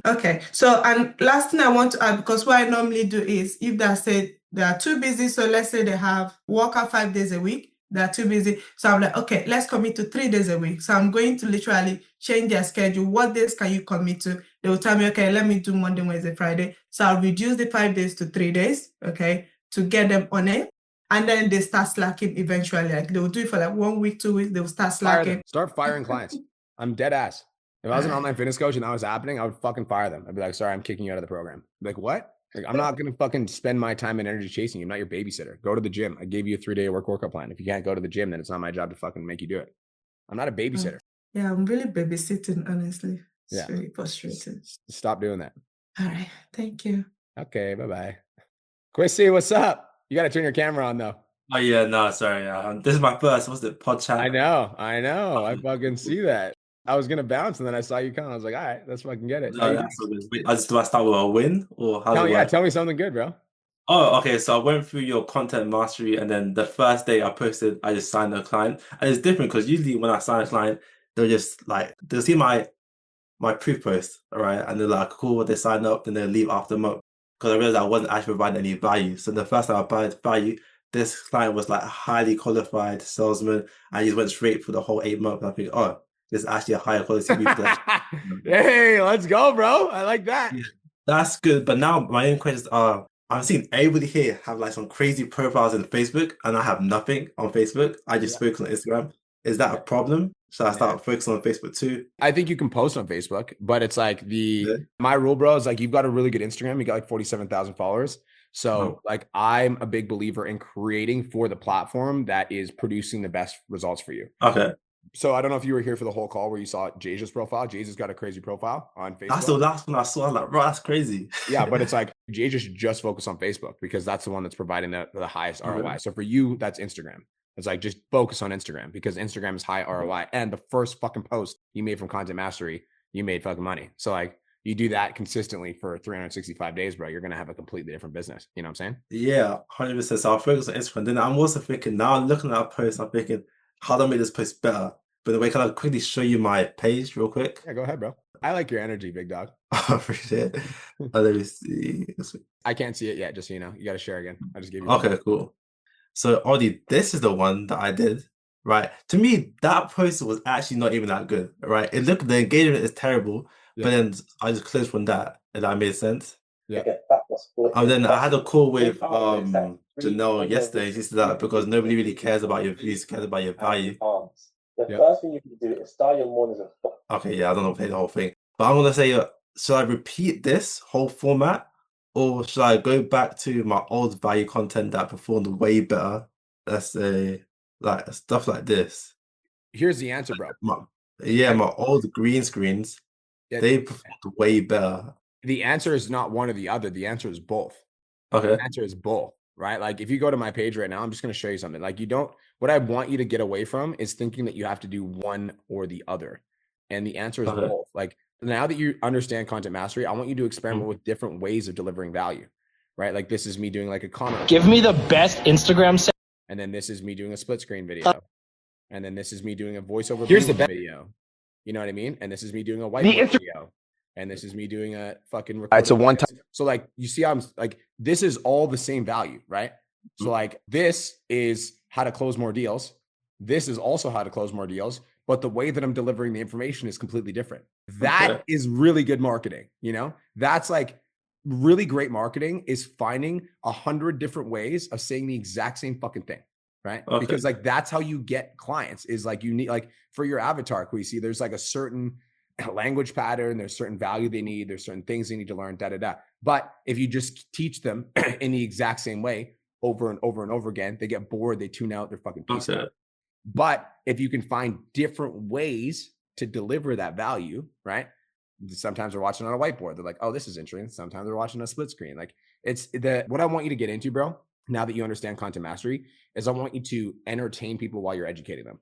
Okay. So, and last thing I want to add, because what I normally do is if they said they are too busy, so let's say they have workout 5 days a week, they're too busy. So I'm like, okay, let's commit to 3 days a week. So I'm going to literally change their schedule. What days can you commit to? They will tell me, okay, let me do Monday, Wednesday, Friday. So I'll reduce the 5 days to 3 days, okay, to get them on it. And then they start slacking eventually. Like they will do it for like 1 week, 2 weeks, they will start slacking. Start firing clients. I'm dead ass. If I was an online fitness coach and that was happening, I would fucking fire them. I'd be like, sorry, I'm kicking you out of the program. Like, what? Like, I'm not going to fucking spend my time and energy chasing you. I'm not your babysitter. Go to the gym. I gave you a 3-day workout plan. If you can't go to the gym, then it's not my job to fucking make you do it. I'm not a babysitter. Yeah, I'm really babysitting, honestly. It's Yeah. really frustrating. Stop doing that. All right. Thank you. Okay, bye-bye. Quissy, what's up? You got to turn your camera on, though. Oh, yeah, no, sorry. This is my first, what's it, pod chat? I know. I fucking see that. I was gonna bounce and then I saw you come. I was like, all right, let's fucking get it. No, that's all good. Wait, do I start with a win or how? Tell me something good, bro. Oh, okay. So I went through your content mastery, and then the first day I posted, I just signed a client, and it's different because usually when I sign a client, they'll just like they'll see my proof post, all right, and they're like, cool, they sign up, then they'll leave after a month because I realized I wasn't actually providing any value. So the first time I provided value, this client was like a highly qualified salesman, and he went straight for the whole 8 months. I think, oh. There's actually a higher quality people. Hey, let's go, bro. I like that. Yeah, that's good. But now my own questions are, I've seen everybody here have like some crazy profiles in Facebook, and I have nothing on Facebook. I just focus on Instagram. Is that a problem? Should I start focusing on Facebook too? I think you can post on Facebook, but it's like my rule, bro, is like you've got a really good Instagram. You got like 47,000 followers. So like I'm a big believer in creating for the platform that is producing the best results for you. Okay. So I don't know if you were here for the whole call where you saw Jaja's profile. Jaja's got a crazy profile on Facebook. That's the last one I saw. I'm like, bro, that's crazy. Yeah, but it's like Jaja should just focus on Facebook because that's the one that's providing the highest ROI. So for you, that's Instagram. It's like just focus on Instagram because Instagram is high ROI. And the first fucking post you made from Content Mastery, you made fucking money. So like you do that consistently for 365 days, bro, you're gonna have a completely different business. You know what I'm saying? Yeah, 100%. So I'll focus on Instagram. Then I'm also thinking now, looking at that post, I'm thinking, how do I make this post better? But the way, can I quickly show you my page real quick? Yeah, go ahead, bro. I like your energy, big dog. I appreciate it. Let me see. I can't see it yet, just so you know. You got to share again. I just gave you. Okay, cool. So, Audie, this is the one that I did, right? To me, that post was actually not even that good, right? It looked, the engagement is terrible, but then I just closed from that, and that made sense. Yeah. And then I had a call with Janelle yesterday. She said that because nobody really cares about your views, cares about your value. The first thing you can do is start your mornings with. Okay, yeah, I don't know play the whole thing, but I'm gonna say, should I repeat this whole format, or should I go back to my old value content that performed way better? Let's say, like stuff like this. Here's the answer, bro. My old green screens, they performed way better. The answer is not one or the other. The answer is both. Okay. The answer is both, right? Like if you go to my page right now, I'm just going to show you something. Like what I want you to get away from is thinking that you have to do one or the other. And the answer is both. Like now that you understand Content Mastery, I want you to experiment with different ways of delivering value, right? Like this is me doing like a comment. Give me the best Instagram. And then this is me doing a split screen video. And then this is me doing a voiceover video. You know what I mean? And this is me doing a whiteboard video. And this is me doing a fucking It's a one time. So like you see, I'm like, this is all the same value, right? So like this is how to close more deals. This is also how to close more deals, but the way that I'm delivering the information is completely different. That is really good marketing. You know, that's like really great marketing is finding 100 different ways of saying the exact same fucking thing. Right. Because like, that's how you get clients is like, you need like for your avatar, Queasy, there's like a certain language pattern, there's certain value they need, there's certain things they need to learn, But if you just teach them in the exact same way over and over and over again, they get bored, they tune out, they're fucking peace out. But if you can find different ways to deliver that value, right? Sometimes they're watching on a whiteboard. They're like, oh, this is interesting. Sometimes they're watching a split screen. Like what I want you to get into, bro, now that you understand Content Mastery, is I want you to entertain people while you're educating them.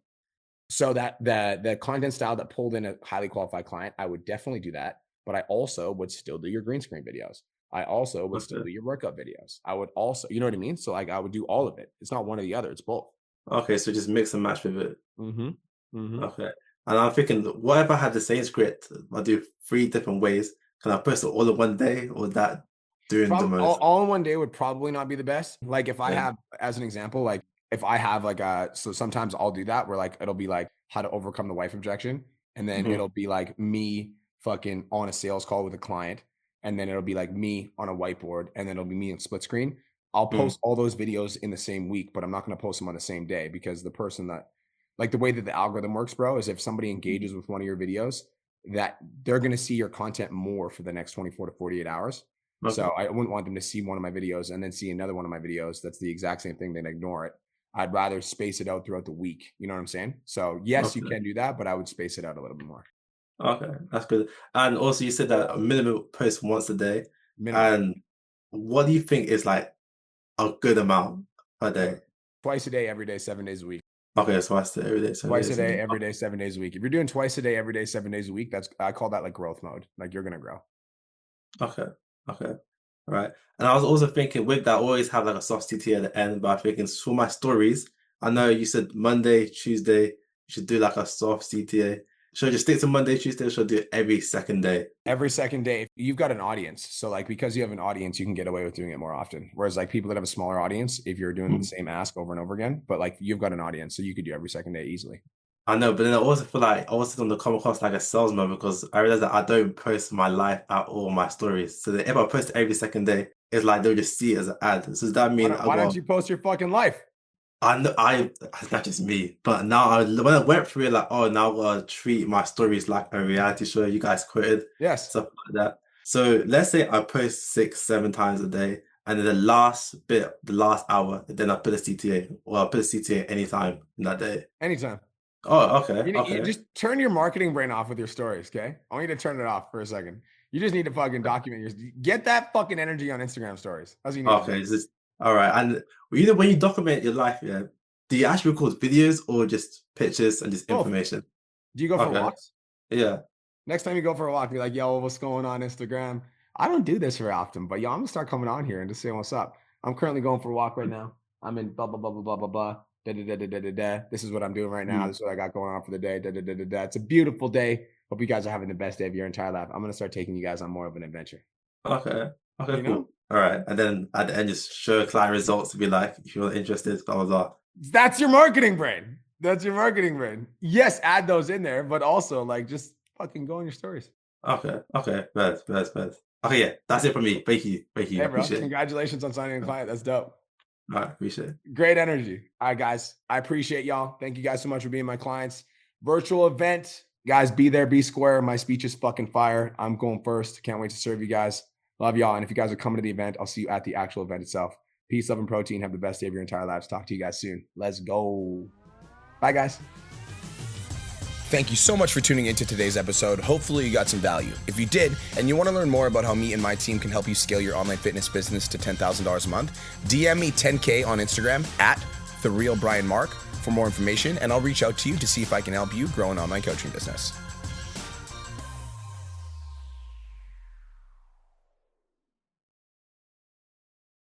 So that the content style that pulled in a highly qualified client, I would definitely do that. But I also would still do your green screen videos. I also would still do your workout videos. I would also, you know what I mean? So like I would do all of it. It's not one or the other. It's both. Okay, so just mix and match with it. Mm-hmm. Okay. And I'm thinking, what if I had the same script? I do 3 different ways. Can I post it all in one day, or that doing the most? All in one day would probably not be the best. Like if I have, as an example, like if I have like so sometimes I'll do that where like it'll be like how to overcome the wife objection, and then it'll be like me fucking on a sales call with a client, and then it'll be like me on a whiteboard, and then it'll be me in split screen. I'll post all those videos in the same week, but I'm not going to post them on the same day because the person that, like the way that the algorithm works, bro, is if somebody engages with one of your videos, that they're going to see your content more for the next 24 to 48 hours. So I wouldn't want them to see one of my videos and then see another one of my videos that's the exact same thing, then ignore it. I'd rather space it out throughout the week. You know what I'm saying? So yes, you can do that, but I would space it out a little bit more. Okay, that's good. And also you said that a minimum post once a day. And what do you think is like a good amount per day? Twice a day, every day, 7 days a week. Okay, twice a day, every day, 7 Twice days a day, every day, 7 days a week. If you're doing twice a day, every day, 7 days a week, I call that like growth mode. Like you're gonna grow. Okay. Right. And I was also thinking with that, I always have like a soft CTA at the end, but I'm thinking for my stories, I know you said Monday, Tuesday, you should do like a soft CTA. Should I just stick to Monday, Tuesday, or should I do it every second day? Every second day. You've got an audience. So like because you have an audience, you can get away with doing it more often. Whereas like people that have a smaller audience, if you're doing the same ask over and over again, but like you've got an audience, so you could do every second day easily. I know, but then I also feel like I also don't come across like a salesman because I realize that I don't post my life at all, my stories. So that if I post every second day, it's like they'll just see it as an ad. So does that mean Why don't you post your fucking life? It's not just me, but now when I went through it, like, oh, now I gotta treat my stories like a reality show. You guys quoted, yes, stuff like that. So let's say I post 6-7 times a day, and then the last hour, then I put a CTA, or I put a CTA anytime in that day. Anytime. Oh, okay, You just turn your marketing brain off with your stories, okay? I want you to turn it off for a second. You just need to fucking document get that fucking energy on Instagram stories. That's what you need. Okay, all right. And when you document your life, yeah, do you actually record videos or just pictures and just information? Do you go for walks? Yeah. Next time you go for a walk, be like, yo, what's going on Instagram? I don't do this very often, but yo, I'm gonna start coming on here and just saying what's up. I'm currently going for a walk right now. I'm in blah, blah, blah, blah, blah, blah, blah. Da, da, da, da, da, da, da. This is what I'm doing right now. This is what I got going on for the day. Da, da, da, da, da. It's a beautiful day. Hope you guys are having the best day of your entire life. I'm gonna start taking you guys on more of an adventure. Okay, You cool. know? All right. And then at the end, just show client results to be like, if you're interested, blah, blah, blah. That's your marketing brain. That's your marketing brain. Yes, add those in there, but also like just fucking go on your stories. Okay. Best. Okay, yeah, that's it for me. Thank you. Hey, bro, Appreciate it. congratulations on signing a client. That's dope. All right, appreciate it. Great energy. All right, guys. I appreciate y'all. Thank you guys so much for being my clients. Virtual event. Guys, be there, be square. My speech is fucking fire. I'm going first. Can't wait to serve you guys. Love y'all. And if you guys are coming to the event, I'll see you at the actual event itself. Peace, love, and protein. Have the best day of your entire lives. Talk to you guys soon. Let's go. Bye, guys. Thank you so much for tuning into today's episode. Hopefully you got some value. If you did, and you want to learn more about how me and my team can help you scale your online fitness business to $10,000 a month, DM me 10K on Instagram at TheRealBrianMark for more information, and I'll reach out to you to see if I can help you grow an online coaching business.